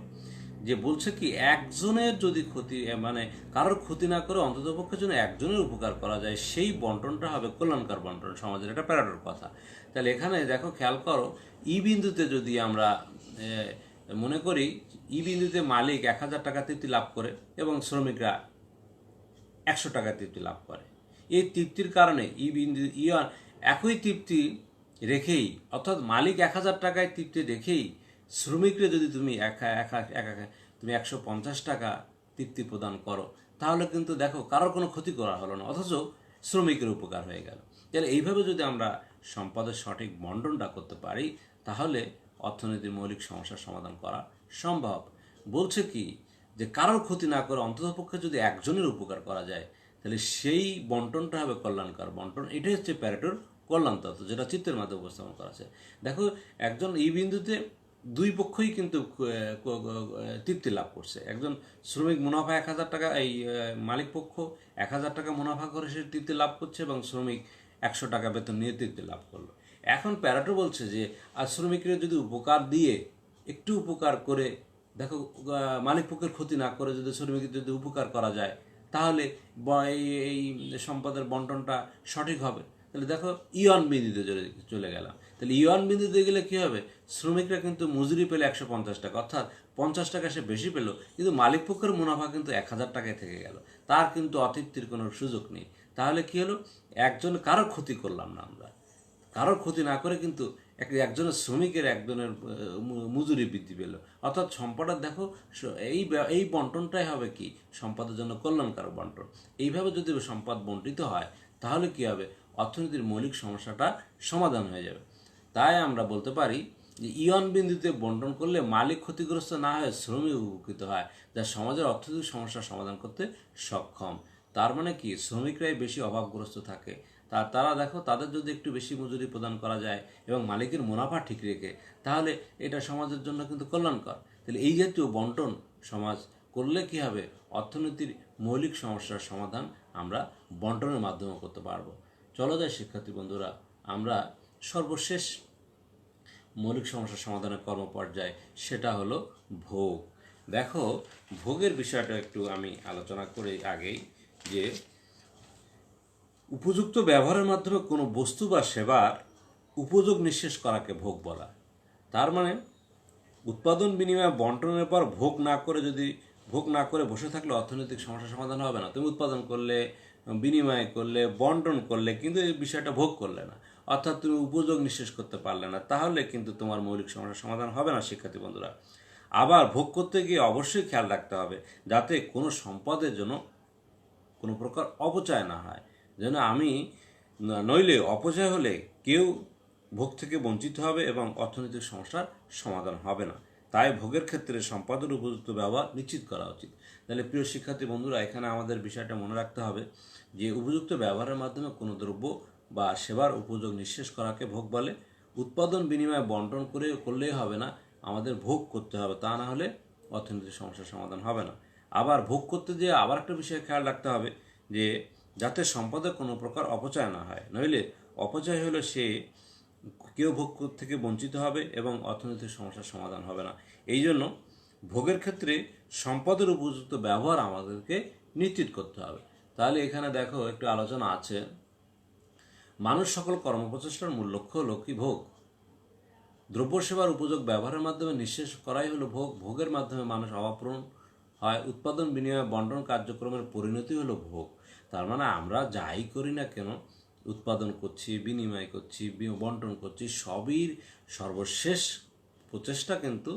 যে বলছে কি একজনের যদি ক্ষতি মানে কারোর ক্ষতি না করে অন্ততপক্ষে যেন একজনের উপকার করা যায়, সেই বন্টনটা হবে কল্যাণকর বন্টন সমাজের, এটা প্যারাডোর কথা। তাহলে এখানে দেখো খেয়াল করো ই বিন্দুতে যদি আমরা মনে করি ই বিন্দুতে মালিক 1000 টাকা তৃপ্তি লাভ করে এবং শ্রমিকরা 100 টাকা তৃপ্তি লাভ করে। এই তৃপ্তির কারণে ই বিন্দু ইয়ন একই তৃপ্তি রেখেই, অর্থাৎ মালিক 1000 টাকায় তৃপ্তি রেখেই শ্রমিকরা যদি তুমি তুমি 150 টাকা তৃপ্তি প্রদান করো, তাহলে কিন্তু দেখো কারোর কোনো ক্ষতি করা হলো না, অথচ শ্রমিকের উপকার হয়ে গেল। তাহলে এইভাবে যদি আমরা সম্পদের সঠিক বন্টনটা করতে পারি, তাহলে অর্থনীতির মৌলিক সমস্যার সমাধান করা সম্ভব। বলছে কি যে কারোর ক্ষতি না করে অন্ততপক্ষে যদি একজনের উপকার করা যায়, তাহলে সেই বন্টনটা হবে কল্যাণকর বন্টন। এটাই হচ্ছে প্যারেটোর কল্যাণ তত্ত্ব, যেটা চিত্রের মাধ্যমে উপস্থাপন করা আছে। দেখো একজন এই বিন্দুতে দুই পক্ষই কিন্তু তৃপ্তি লাভ করছে। একজন শ্রমিক মুনাফা 1000 টাকা, এই মালিক পক্ষ 1000 টাকা মুনাফা করে সে তৃপ্তি লাভ করছে এবং শ্রমিক 100 টাকা বেতন নিয়ে তৃপ্তি লাভ করলো। এখন প্যারাটো বলছে যে আর শ্রমিকরা যদি উপকার দিয়ে একটু উপকার করে, দেখো মালিক পক্ষের ক্ষতি না করে যদি শ্রমিকের যদি উপকার করা যায়, তাহলে এই সম্পদের বন্টনটা সঠিক হবে। তাহলে দেখো ইয়ন বিন্দুতে চলে গেলাম। তাহলে ইয়ন বিন্দুতে গেলে কী হবে, শ্রমিকরা কিন্তু মজুরি পেলে 150 টাকা, অর্থাৎ 50 টাকা সে বেশি পেল, কিন্তু মালিক পক্ষের মুনাফা কিন্তু 1000 টাকায় থেকে গেল, তার কিন্তু অতৃপ্তির কোনো সুযোগ নেই। তাহলে কী হলো, কারোর ক্ষতি করলাম না আমরা, কারোর ক্ষতি না করে কিন্তু একজনের শ্রমিকের একজনের মজুরি বৃদ্ধি পেল, অর্থাৎ সম্পদের দেখো এই বন্টনটাই হবে কি সম্পদের জন্য কল্যাণকারক বন্টন। এইভাবে যদি সম্পদ বন্টিত হয়, তাহলে কি হবে, অর্থনীতির মৌলিক সমস্যাটা সমাধান হয়ে যাবে। তাই আমরা বলতে পারি যে ইয়ন বিন্দুতে বন্টন করলে মালিক ক্ষতিগ্রস্ত না হয়ে শ্রমিক উপকৃত হয়, যা সমাজের অর্থনৈতিক সমস্যার সমাধান করতে সক্ষম। তার মানে কি, শ্রমিকরাই বেশি অভাবগ্রস্ত থাকে, তারা দেখো তাদের যদি একটু বেশি মজুরি প্রদান করা যায় এবং মালিকের মুনাফা ঠিক রেখে, তাহলে এটা সমাজের জন্য কিন্তু কল্যাণকর। তাহলে এই জাতীয় বন্টন সমাজ করলে কি হবে, অর্থনীতির মৌলিক সমস্যার সমাধান আমরা বন্টনের মাধ্যমে করতে পারবো। চলো যাই শিক্ষার্থী বন্ধুরা, আমরা সর্বশেষ মৌলিক সমস্যার সমাধানের কর্মপর্যায়, সেটা হলো ভোগ। দেখো ভোগের বিষয়টা একটু আমি আলোচনা করে আগেই, যে উপযুক্ত ব্যবহারের মাধ্যমে কোনো বস্তু বা সেবার উপযোগ নিঃশেষ করাকে ভোগ বলা। তার মানে উৎপাদন বিনিময় বন্টনের পর ভোগ না করে বসে থাকলে অর্থনৈতিক সমস্যার সমাধান হবে না। তুমি উৎপাদন করলে, বিনিময় করলে, বন্টন করলে, কিন্তু এই বিষয়টা ভোগ করলে না, অর্থাৎ তুমি উপযোগ নিঃশেষ করতে পারলে না, তাহলে কিন্তু তোমার মৌলিক সমস্যার সমাধান হবে না শিক্ষার্থী বন্ধুরা। আবার ভোগ করতে গিয়ে অবশ্যই খেয়াল রাখতে হবে যাতে কোনো সম্পদের জন্য কোনো প্রকার অপচয় না হয়, যেন নইলে অপচয় হলে কেউ ভোগ থেকে বঞ্চিত হবে এবং অর্থনৈতিক সমস্যার সমাধান হবে না। তাই ভোগের ক্ষেত্রে সম্পদের উপযুক্ত ব্যবহার নিশ্চিত করা উচিত। তাহলে প্রিয় শিক্ষার্থী বন্ধুরা, এখানে আমাদের বিষয়টা মনে রাখতে হবে যে উপযুক্ত ব্যবহারের মাধ্যমে কোনো দ্রব্য বা সেবার উপযোগ নিঃশেষ করাকে ভোগ বলে। উৎপাদন বিনিময় বন্টন করলেই হবে না, আমাদের ভোগ করতে হবে, তা না হলে অর্থনৈতিক সমস্যার সমাধান হবে না। আবার ভোগ করতে যেয়ে আবার একটা বিষয় খেয়াল রাখতে হবে যে যাতে সম্পদের কোনো প্রকার অপচয় না হয়, নইলে অপচয় হলে কেউ ভোগ থেকে বঞ্চিত হবে এবং অর্থনৈতিক সমস্যার সমাধান হবে না। এই জন্য ভোগের ক্ষেত্রে সম্পদের উপযুক্ত ব্যবহার আমাদেরকে নিশ্চিত করতে হবে। তাহলে এখানে দেখো একটু আলোচনা আছে, মানুষ সকল কর্মপ্রচেষ্টার মূল লক্ষ্য হলো কি? ভোগ। দ্রব্য সেবার উপযোগ ব্যবহারের মাধ্যমে নিঃশেষ করাই হলো ভোগ। ভোগের মাধ্যমে মানুষ অভাব পূরণ হয়। উৎপাদন বিনিময় বন্টন কার্যক্রমের পরিণতি হলো ভোগ। তার মানে আমরা যাই করি না কেন, উৎপাদন করছি, বিনিময় করছি, বন্টন করছি, সবই সর্বশেষ প্রচেষ্টা কিন্তু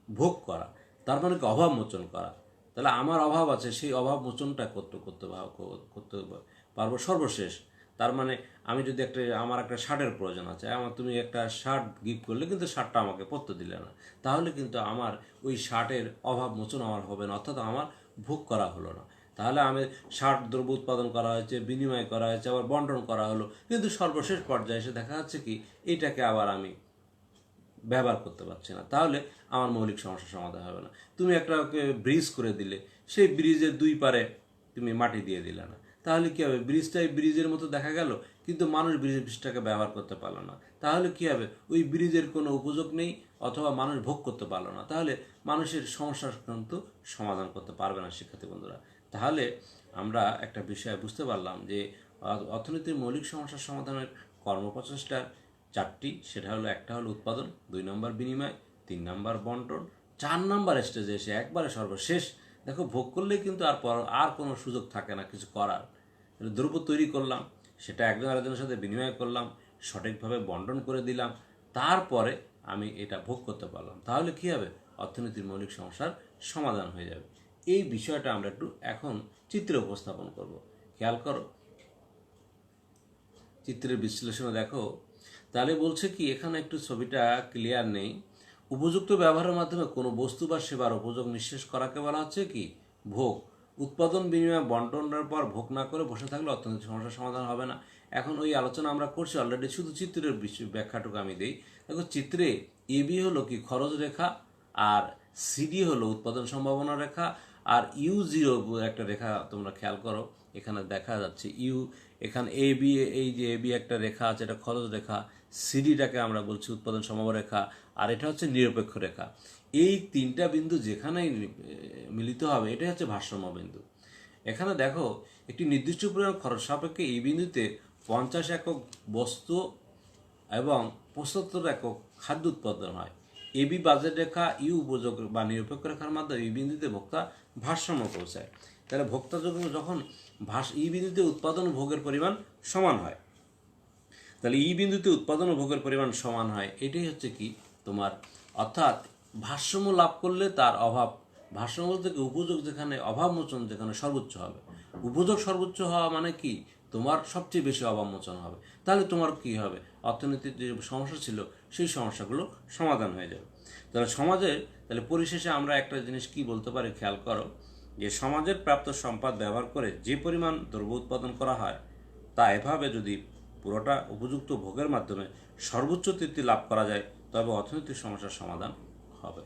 ভোগ করা। তার মানে কি? অভাব মোচন করা। তাহলে আমার অভাব আছে, সেই অভাব মোচনটা করতে পারবো সর্বশেষ। তার মানে আমি যদি আমার একটা শার্টের প্রয়োজন আছে, তুমি একটা শার্ট গিফট করলে কিন্তু শার্টটা আমাকে পরতে দিলে না, তাহলে কিন্তু আমার ওই শার্টের অভাব মোচন আমার হবে না, অর্থাৎ আমার ভোগ করা হলো না। তাহলে আমি শার্ট দ্রব্য উৎপাদন করা হয়েছে, বিনিময় করা হয়েছে, আবার বন্টন করা হলো, কিন্তু সর্বশেষ পর্যায়ে এসে দেখা যাচ্ছে কি এইটাকে আবার আমি ব্যবহার করতে পারছি না, তাহলে আমার মৌলিক সমস্যার সমাধান হবে না। তুমি একটা ব্রিজ করে দিলে, সেই ব্রিজের দুই পারে তুমি মাটি দিয়ে দিলে না, তাহলে কি হবে? ব্রিজটাই ব্রিজের মতো দেখা গেল, কিন্তু মানুষ ব্রিজটাকে ব্যবহার করতে পারলো না, তাহলে কি হবে? ওই ব্রিজের কোনো উপযোগ নেই, অথবা মানুষ ভোগ করতে পারলো না, তাহলে মানুষের সমস্যার কিন্তু সমাধান করতে পারবে না শিক্ষার্থী বন্ধুরা। তাহলে আমরা একটা বিষয় বুঝতে পারলাম যে অর্থনীতির মৌলিক সমস্যার সমাধানের কর্মপ্রচেষ্টার চারটি, সেটা হলো, একটা হলো উৎপাদন, 2 নম্বর বিনিময়, 3 নম্বর বন্টন, 4 নম্বর স্টেজে এসে একবারে সর্বশেষ দেখো ভোগ করলেই কিন্তু আর কোনো সুযোগ থাকে না কিছু করার। দ্রব্য তৈরি করলাম, সেটা একজন আরেকজনের সাথে বিনিময় করলাম, সঠিকভাবে বন্টন করে দিলাম, তারপরে আমি এটা ভোগ করতে পারলাম, তাহলে কি হবে? অর্থনীতির মৌলিক সমস্যার সমাধান হয়ে যাবে। এই বিষয়টা আমরা একটু এখন চিত্রে উপস্থাপন করব। খেয়াল করো, চিত্রের বিশ্লেষণে দেখো। তাহলে বলছে কি, এখানে একটু ছবিটা ক্লিয়ার নেই। উপযুক্ত ব্যবহারের মাধ্যমে কোনো বস্তু বা সেবার উপযোগ নিঃশেষ করাকে বলা হচ্ছে কি? ভোগ। উৎপাদন বিনিময় বন্টনের পর ভোগ না করে বসে থাকলে অর্থনৈতিক সমস্যার সমাধান হবে না। এখন ওই আলোচনা আমরা করছি অলরেডি, শুধু চিত্রের ব্যাখ্যাটুকু আমি দিই। দেখো চিত্রে এবি হলো কি? খরচ রেখা, আর সিডি হলো উৎপাদন সম্ভাবনা রেখা, আর U0 একটা রেখা তোমরা খেয়াল করো, এখানে দেখা যাচ্ছে ইউ। এখানে এ বি, এই যে এ বি একটা রেখা আছে, এটা খরচ রেখা। সিডিটাকে আমরা বলছি উৎপাদন সম্ভাবনা রেখা, আর এটা হচ্ছে নিরপেক্ষ রেখা। এই তিনটা বিন্দু যেখানেই মিলিত হবে, এটাই হচ্ছে ভারসাম্য বিন্দু। এখানে দেখো, একটি নির্দিষ্ট পরিমাণ খরচ সাপেক্ষে এই বিন্দুতে 50 একক বস্তু এবং 75 একক খাদ্য উৎপাদন হয়। এবি বাজেট রেখা, ইউ উপযোগ বা নিরপেক্ষ রেখার মাধ্যমে এই বিন্দুতে ভোক্তা ভারসাম্য পৌঁছায়। তাহলে ভোক্তা যখন ই বিন্দুতে উৎপাদন ও ভোগের পরিমাণ সমান হয়, তাহলে ই বিন্দুতে উৎপাদন ও ভোগের পরিমাণ সমান হয়, এটাই হচ্ছে কি তোমার, অর্থাৎ ভারসাম্য লাভ করলে তার অভাব, ভারসাম্য থেকে উপযোগ যেখানে, অভাব মোচন যেখানে সর্বোচ্চ হবে। উপযোগ সর্বোচ্চ হওয়া মানে কি? তোমার সবচেয়ে বেশি অভাব মোচন হবে, তাহলে তোমার কি হবে? অর্থনীতির যে সমস্যা ছিল সেই সমস্যাগুলো সমাধান হয়ে যাবে। তাহলে পরিশেষে আমরা একটা জিনিস কি বলতে পারি, খেয়াল করো, যে সমাজের প্রাপ্ত সম্পদ ব্যবহার করে যে পরিমাণ দ্রব্য উৎপাদন করা হয়, তা এভাবে যদি পুরোটা উপযুক্ত ভোগের মাধ্যমে সর্বোচ্চ তৃপ্তি লাভ করা যায়, তবে অর্থনৈতিক সমস্যার সমাধান হবে।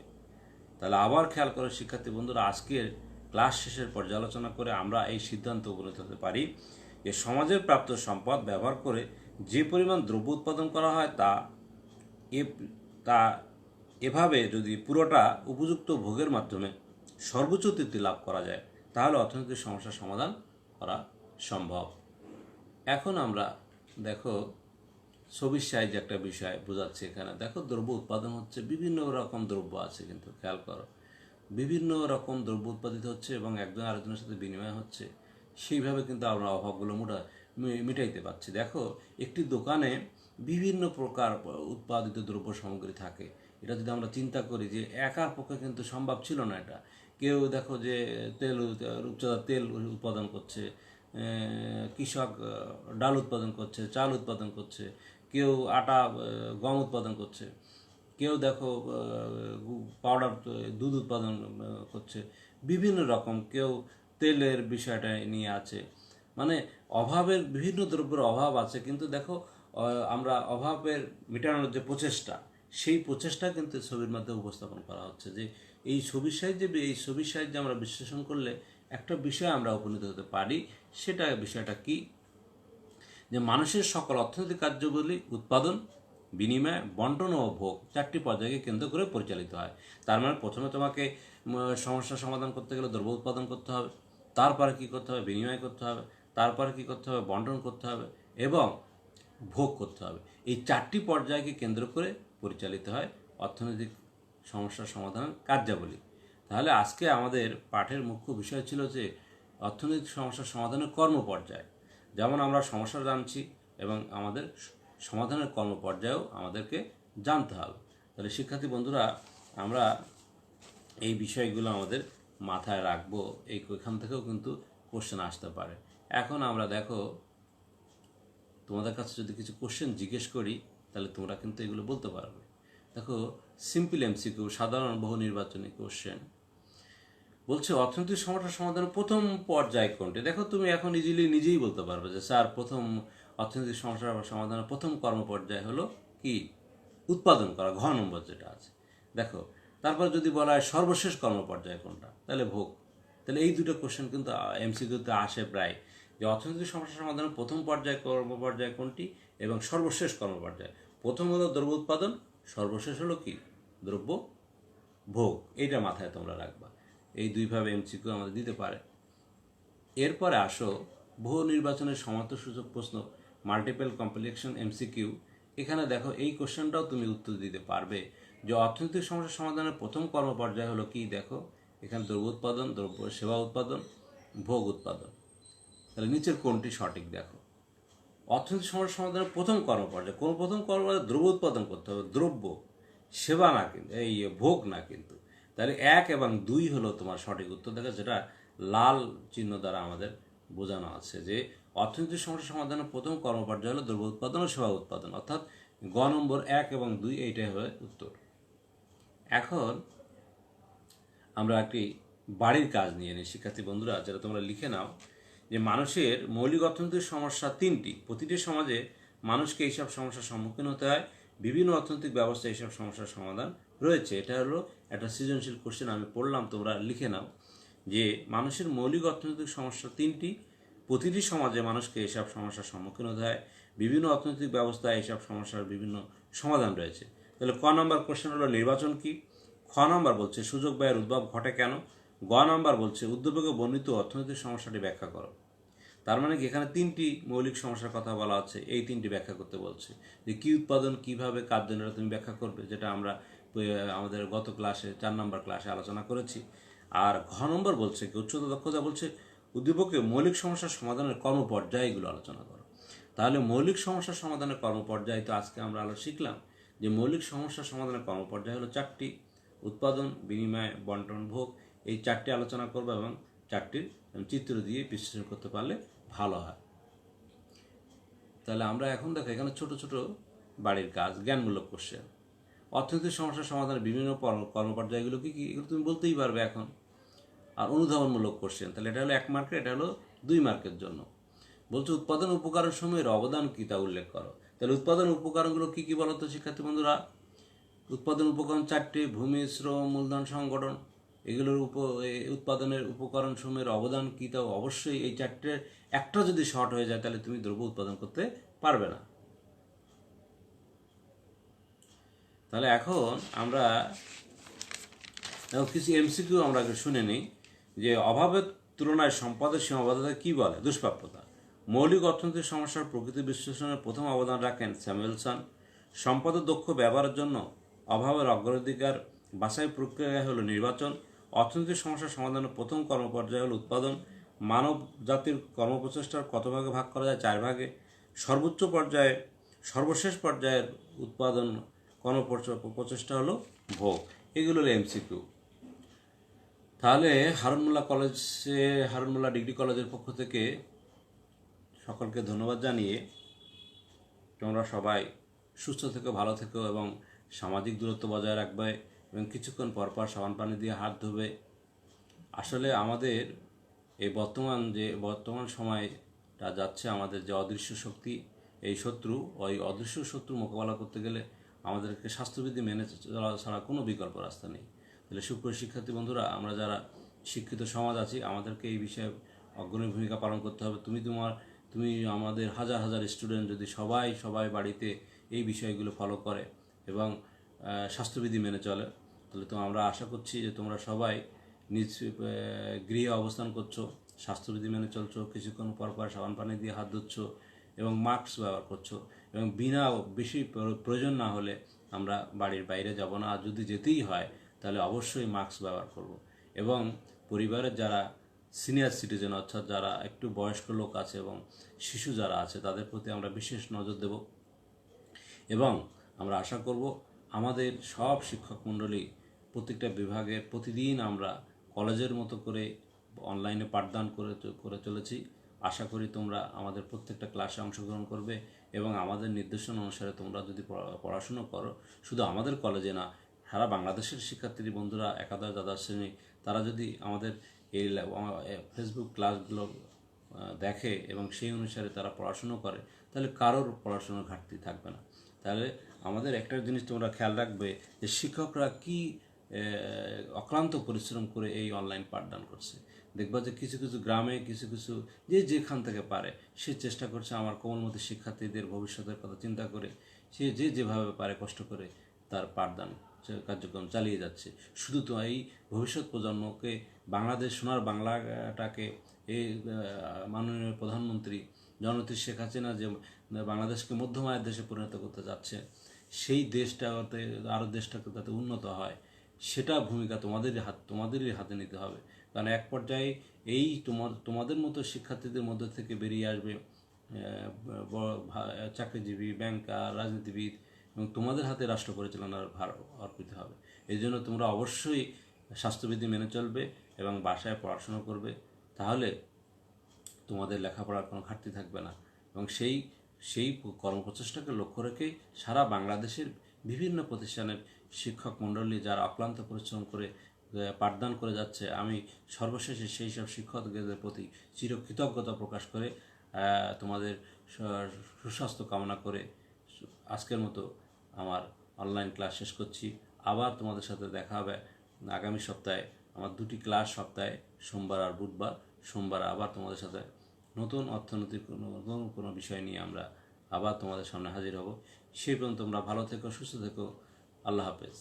তাহলে আবার খেয়াল করে শিক্ষার্থী বন্ধুরা, আজকের ক্লাস শেষের পর্যালোচনা করে আমরা এই সিদ্ধান্ত উপনীত হতে পারি যে সমাজের প্রাপ্ত সম্পদ ব্যবহার করে যে পরিমাণ দ্রব্য উৎপাদন করা হয়, তা এভাবে যদি পুরোটা উপযুক্ত ভোগের মাধ্যমে সর্বোচ্চ তৃপ্তি লাভ করা যায়, তাহলে অর্থনৈতিক সমস্যার সমাধান করা সম্ভব। এখন আমরা দেখো, ছবির সাইজ একটা বিষয় বোঝাচ্ছে। এখানে দেখো, দ্রব্য উৎপাদন হচ্ছে, বিভিন্ন রকম দ্রব্য আছে, কিন্তু খেয়াল করো বিভিন্ন রকম দ্রব্য উৎপাদিত হচ্ছে এবং একজন আরেকজনের সাথে বিনিময় হচ্ছে, সেইভাবে কিন্তু আমরা অভাবগুলো মিটাইতে পারছি। দেখো, একটি দোকানে বিভিন্ন প্রকার উৎপাদিত দ্রব্য সামগ্রী থাকে। এটা যদি আমরা চিন্তা করি যে একার পক্ষে কিন্তু সম্ভব ছিল না এটা। কেউ দেখো যে রূপচাঁদা তেল উৎপাদন করছে, কৃষক ডাল উৎপাদন করছে, চাল উৎপাদন করছে, কেউ আটা গম উৎপাদন করছে, কেউ দেখো পাউডার দুধ উৎপাদন করছে, বিভিন্ন রকম, কেউ তেলের বিষয়টা নিয়ে আছে। মানে অভাবের, বিভিন্ন দ্রব্যের অভাব আছে, কিন্তু দেখো আমরা অভাবের মেটানোর যে প্রচেষ্টা, সেই প্রচেষ্টা কিন্তু ছবির মাধ্যমে উপস্থাপন করা হচ্ছে। যে এই ছবির সাহায্যে আমরা বিশ্লেষণ করলে একটা বিষয় আমরা উপনীত হতে পারি। বিষয়টা কি? যে মানুষের সকল অর্থনৈতিক কার্যগুলি উৎপাদন, বিনিময়, বন্টন ও ভোগ 4টি পর্যায়কে কেন্দ্র করে পরিচালিত হয়। তার মানে প্রথমে তোমাকে সমস্যার সমাধান করতে গেলে দ্রব্য উৎপাদন করতে হবে, তারপরে কী করতে হবে, বিনিময় করতে হবে, তারপরে কী করতে হবে, বন্টন করতে হবে এবং ভোগ করতে হবে। এই 4টি পর্যায়কে কেন্দ্র করে পরিচালিত হয় অর্থনৈতিক সমস্যার সমাধানের কার্যাবলী। তাহলে আজকে আমাদের পাঠের মুখ্য বিষয় ছিল যে অর্থনৈতিক সমস্যার সমাধানের কর্মপর্যায়। যেমন আমরা সমস্যা জানছি এবং আমাদের সমাধানের কর্মপর্যায়েও আমাদেরকে জানতে হবে। তাহলে শিক্ষার্থী বন্ধুরা, আমরা এই বিষয়গুলো আমাদের মাথায় রাখবো। এখান থেকেও কিন্তু কোশ্চেন আসতে পারে। এখন আমরা দেখো, তোমাদের কাছে যদি কিছু কোশ্চেন জিজ্ঞেস করি তাহলে তোমরা কিন্তু এগুলো বলতে পারবে। দেখো, সিম্পল এমসিকিউ, সাধারণ বহু নির্বাচনী কোশ্চেন বলছে অর্থনৈতিক সমস্যার সমাধানের প্রথম পর্যায় কোনটি। দেখো, তুমি এখন ইজিলি নিজেই বলতে পারবে যে স্যার, প্রথম অর্থনৈতিক সমস্যার সমাধানের প্রথম কর্মপর্যায় হলো কি, উৎপাদন করা, ঘ নম্বর যেটা আছে। দেখো, তারপর যদি বলা হয় সর্বশেষ কর্মপর্যায় কোনটা, তাহলে ভোগ। তাহলে এই দুটো কোশ্চেন কিন্তু এমসিকিউতে আসে প্রায়, যে অর্থনৈতিক সমস্যা সমাধানের প্রথম পর্যায় কর্মপর্যায় কোনটি এবং সর্বশেষ কর্মপর্যায়। প্রথম হলো দ্রব্য উৎপাদন, সর্বশেষ হলো কি, দ্রব্য ভোগ। এইটা মাথায় তোমরা রাখবা। এই দুইভাবে এমসিকিউ আমাদের দিতে পারে। এরপরে আসো বহু নির্বাচনের সমান্তরসূচক প্রশ্ন, মাল্টিপল কমপ্লেক্সন এমসিকিউ। এখানে দেখো, এই কোশ্চেনটাও তুমি উত্তর দিতে পারবে যে অর্থনৈতিক সমস্যা সমাধানের প্রথম কর্মপর্যায় হলো কি। দেখো, এখানে দ্রব্য উৎপাদন, দ্রব্য সেবা উৎপাদন, ভোগ উৎপাদন। তাহলে নিচের কোনটি সঠিক? দেখো, অর্থনৈতিক সমস্যা সমাধানের প্রথম কর্মপর্যায়, কোন প্রথম কর্মপর্যায়ে দ্রব্য উৎপাদন করতে হবে, দ্রব্য, সেবা না কিন্তু, এই ভোগ না কিন্তু। তাহলে 1 এবং 2 হলো তোমার সঠিক উত্তর। দেখো, যেটা লাল চিহ্ন দ্বারা আমাদের বোঝানো আছে যে অর্থনৈতিক সমস্যা সমাধানের প্রথম কর্মপর্যায় হলো দ্রব্য উৎপাদন ও সেবা উৎপাদন, অর্থাৎ গ নম্বর 1 এবং 2 এইটাই হবে উত্তর। এখন আমরা একটি বাড়ির কাজ নিয়ে নিই শিক্ষার্থী বন্ধুরা, যেটা তোমরা লিখে নাও, যে মানুষের মৌলিক অর্থনৈতিক সমস্যা 3টি। প্রতিটি সমাজে মানুষকে এইসব সমস্যার সম্মুখীন হতে হয়। বিভিন্ন অর্থনৈতিক ব্যবস্থা এইসব সমস্যার সমাধান রয়েছে। এটা হলো একটা সৃজনশীল কোশ্চেন, আমি পড়লাম, তোমরা লিখে নাও যে মানুষের মৌলিক অর্থনৈতিক সমস্যা 3টি। প্রতিটি সমাজে মানুষকে এইসব সমস্যার সম্মুখীন হতে হয়। বিভিন্ন অর্থনৈতিক ব্যবস্থায় এইসব সমস্যার বিভিন্ন সমাধান রয়েছে। তাহলে ক নম্বর কোশ্চেন হলো নির্বাচন কি। খ নম্বর বলছে সুযোগ ব্যয়ের উদ্ভব ঘটে কেন। গ নম্বর বলছে উদ্যোগে বর্ণিত অর্থনৈতিক সমস্যাটি ব্যাখ্যা করো। তার মানে কি, এখানে 3টি মৌলিক সমস্যার কথা বলা আছে, এই 3টি ব্যাখ্যা করতে বলছে। যে কি উৎপাদন, কিভাবে, কার জন্য, তুমি ব্যাখ্যা করবে, যেটা আমরা আমাদের গত ক্লাসে 4 নম্বর ক্লাসে আলোচনা করেছি। আর ঘ নম্বর বলছে কি, উচ্চতর দক্ষতা বলছে উদ্দীপকে মৌলিক সমস্যার সমাধানের কর্মপর্যায়গুলো আলোচনা করো। তাহলে মৌলিক সমস্যার সমাধানের কর্মপর্যায় তো আজকে আমরা শিখলাম যে মৌলিক সমস্যার সমাধানের কর্মপর্যায় হলো 4টি, উৎপাদন, বিনিময়, বন্টন, ভোগ। এই 4টি আলোচনা করবো এবং 4টির চিত্র দিয়ে বিশ্লেষণ করতে পারলে ভালো হয়। তাহলে আমরা এখন দেখো, এখানে ছোট ছোট বাড়ির কাজ, জ্ঞানমূলক কোশ্চেন। অর্থনৈতিক সমস্যার সমাধানের বিভিন্ন কর্মপর্যায়গুলো কী কী, এগুলো তুমি বলতেই পারবে এখন। আর অনুধাবনমূলক কোশ্চেন, তাহলে এটা হলো 1 মার্কের, এটা হলো 2 মার্কের জন্য। বলছে উৎপাদন উপকরণ সময়ের অবদান কী তা উল্লেখ করো। তাহলে উৎপাদন উপকরণগুলো কী কী বলো তো শিক্ষার্থী বন্ধুরা। উৎপাদন উপকরণ 4টি, ভূমি, শ্রম, মূলধন, সংগঠন। এগুলোর উৎপাদনের উপকরণ সময়ের অবদান কী তা অবশ্যই এই 4টে একটা যদি শর্ট হয়ে যায় তাহলে তুমি দ্রব্য উৎপাদন করতে পারবে না। তাহলে এখন আমরা কিছু এমসিকিউ আমরা শুনে নিই। যে অভাবের তুলনায় সম্পদের সীমাবদ্ধতা কী বলে। দুষ্প্রাপ্যতা। মৌলিক অর্থনৈতিক সমস্যার প্রকৃতি বিশ্লেষণের প্রথম অবদান রাখেন স্যামুয়েলসন। সম্পদের দক্ষ ব্যবহারের জন্য অভাবের অগ্রাধিকার বাছাই প্রক্রিয়া হলো নির্বাচন। অর্থনৈতিক সমস্যার সমাধানের প্রথম কর্মপর্যায় হলো উৎপাদন। মানব জাতির কর্মপ্রচেষ্টার কত ভাগে ভাগ করা যায়? 4 ভাগে। সর্বোচ্চ পর্যায়ে, সর্বশেষ পর্যায়ের উৎপাদন কর্মপ্রচেষ্টা হলো ভোগ। এগুলো হলো এমসিকিউ। তাহলে হারুন মোল্লা ডিগ্রি কলেজের পক্ষ থেকে সকলকে ধন্যবাদ জানিয়ে, তোমরা সবাই সুস্থ থেকো, ভালো থেকো এবং সামাজিক দূরত্ব বজায় রাখবে এবং কিছুক্ষণ পরপর সাবান পানি দিয়ে হাত ধোবে। আসলে আমাদের এই বর্তমান সময়টা যাচ্ছে, আমাদের যে অদৃশ্য শক্তি, এই শত্রু, ওই অদৃশ্য শত্রু মোকাবেলা করতে গেলে আমাদেরকে স্বাস্থ্যবিধি মেনে চলা ছাড়া কোনো বিকল্প রাস্তা নেই। তাহলে সুপ্রিয় শিক্ষার্থী বন্ধুরা, আমরা যারা শিক্ষিত সমাজ আছি, আমাদেরকে এই বিষয়ে অগ্রণী ভূমিকা পালন করতে হবে। তুমি আমাদের হাজার হাজার স্টুডেন্ট যদি সবাই বাড়িতে এই বিষয়গুলো ফলো করে এবং স্বাস্থ্যবিধি মেনে চলে, তাহলে তো আমরা আশা করছি যে তোমরা সবাই নিজ গৃহে অবস্থান করছো স্বাস্থ্যবিধি মেনে চলছো, কিছুক্ষণ পর পর সাবান পানি দিয়ে হাত ধুচ্ছ এবং মাস্ক ব্যবহার করছো, এবং বিনা বেশি প্রয়োজন না হলে আমরা বাড়ির বাইরে যাব না, আর যদি যেতেই হয় তাহলে অবশ্যই মাস্ক ব্যবহার করব। এবং পরিবারের যারা সিনিয়র সিটিজেন অর্থাৎ যারা একটু বয়স্ক লোক আছে এবং শিশু যারা আছে তাদের প্রতি আমরা বিশেষ নজর দেব। এবং আমরা আশা করব আমাদের সব শিক্ষক মণ্ডলী প্রত্যেকটা বিভাগের প্রতিদিন আমরা কলেজের মতো করে অনলাইনে পাঠদান করে চলেছি। আশা করি তোমরা আমাদের প্রত্যেকটা ক্লাসে অংশগ্রহণ করবে এবং আমাদের নির্দেশনা অনুসারে তোমরা যদি পড়াশুনো করো, শুধু আমাদের কলেজে না, সারা বাংলাদেশের শিক্ষার্থী বন্ধুরা একাদশ দ্বাদশ শ্রেণী তারা যদি আমাদের এই ফেসবুক ক্লাসগুলো দেখে এবং সেই অনুসারে তারা পড়াশুনো করে, তাহলে কারোর পড়াশুনোর ঘাটতি থাকবে না। তাহলে আমাদের একটা জিনিস তোমরা খেয়াল রাখবে যে শিক্ষকরা কি অক্লান্ত পরিশ্রম করে এই অনলাইন পাঠদান করছে। দেখবা যে কিছু কিছু গ্রামে কিছু কিছু যেখান থেকে পারে সে চেষ্টা করছে আমার কোমলমতি শিক্ষার্থীদের ভবিষ্যতের কথা চিন্তা করে সে যেভাবে পারে কষ্ট করে তার পাঠদান কার্যক্রম চালিয়ে যাচ্ছে। শুধু তো এই ভবিষ্যৎ প্রজন্মকে বাংলাদেশ সোনার বাংলাটাকে এই মাননীয় প্রধানমন্ত্রী জননেত্রী শেখ হাসিনা যে বাংলাদেশকে মধ্যমায়ের দেশে পরিণত করতে যাচ্ছে, সেই দেশটাতে আরও দেশটাকে যাতে উন্নত হয় সেটা ভূমিকা তোমাদেরই হাতে নিতে হবে। কারণ এক পর্যায়ে এই তোমাদের মতো শিক্ষার্থীদের মধ্যে থেকে বেরিয়ে আসবে চাকরিজীবী, ব্যাংকার, রাজনীতিবিদ, এবং তোমাদের হাতে রাষ্ট্র পরিচালনার ভার অর্পিত হবে। এই জন্য তোমরা অবশ্যই স্বাস্থ্যবিধি মেনে চলবে এবং বাসায় পড়াশোনা করবে, তাহলে তোমাদের লেখাপড়ার কোনো ঘাটতি থাকবে না। এবং সেই কর্মপ্রচেষ্টাকে লক্ষ্য রেখে সারা বাংলাদেশের বিভিন্ন প্রতিষ্ঠানের শিক্ষক মণ্ডলী যারা অক্লান্ত পরিশ্রম করে পাঠদান করে যাচ্ছে, আমি সর্বশেষে সেই সব শিক্ষকদের প্রতি চিরকৃতজ্ঞতা প্রকাশ করে তোমাদের সুস্বাস্থ্য কামনা করে আজকের মতো আমার অনলাইন ক্লাস শেষ করছি। আবার তোমাদের সাথে দেখা হবে আগামী সপ্তাহে। আমার 2টি ক্লাস সপ্তাহে, সোমবার আর বুধবার। সোমবার আবার তোমাদের সাথে নতুন অর্থনৈতিক নতুন কোনো বিষয় নিয়ে আমরা আবার তোমাদের সামনে হাজির হব। সেই পর্যন্ত তোমরা ভালো থেকো, সুস্থ থেকো। আল্লাহ হাফেজ।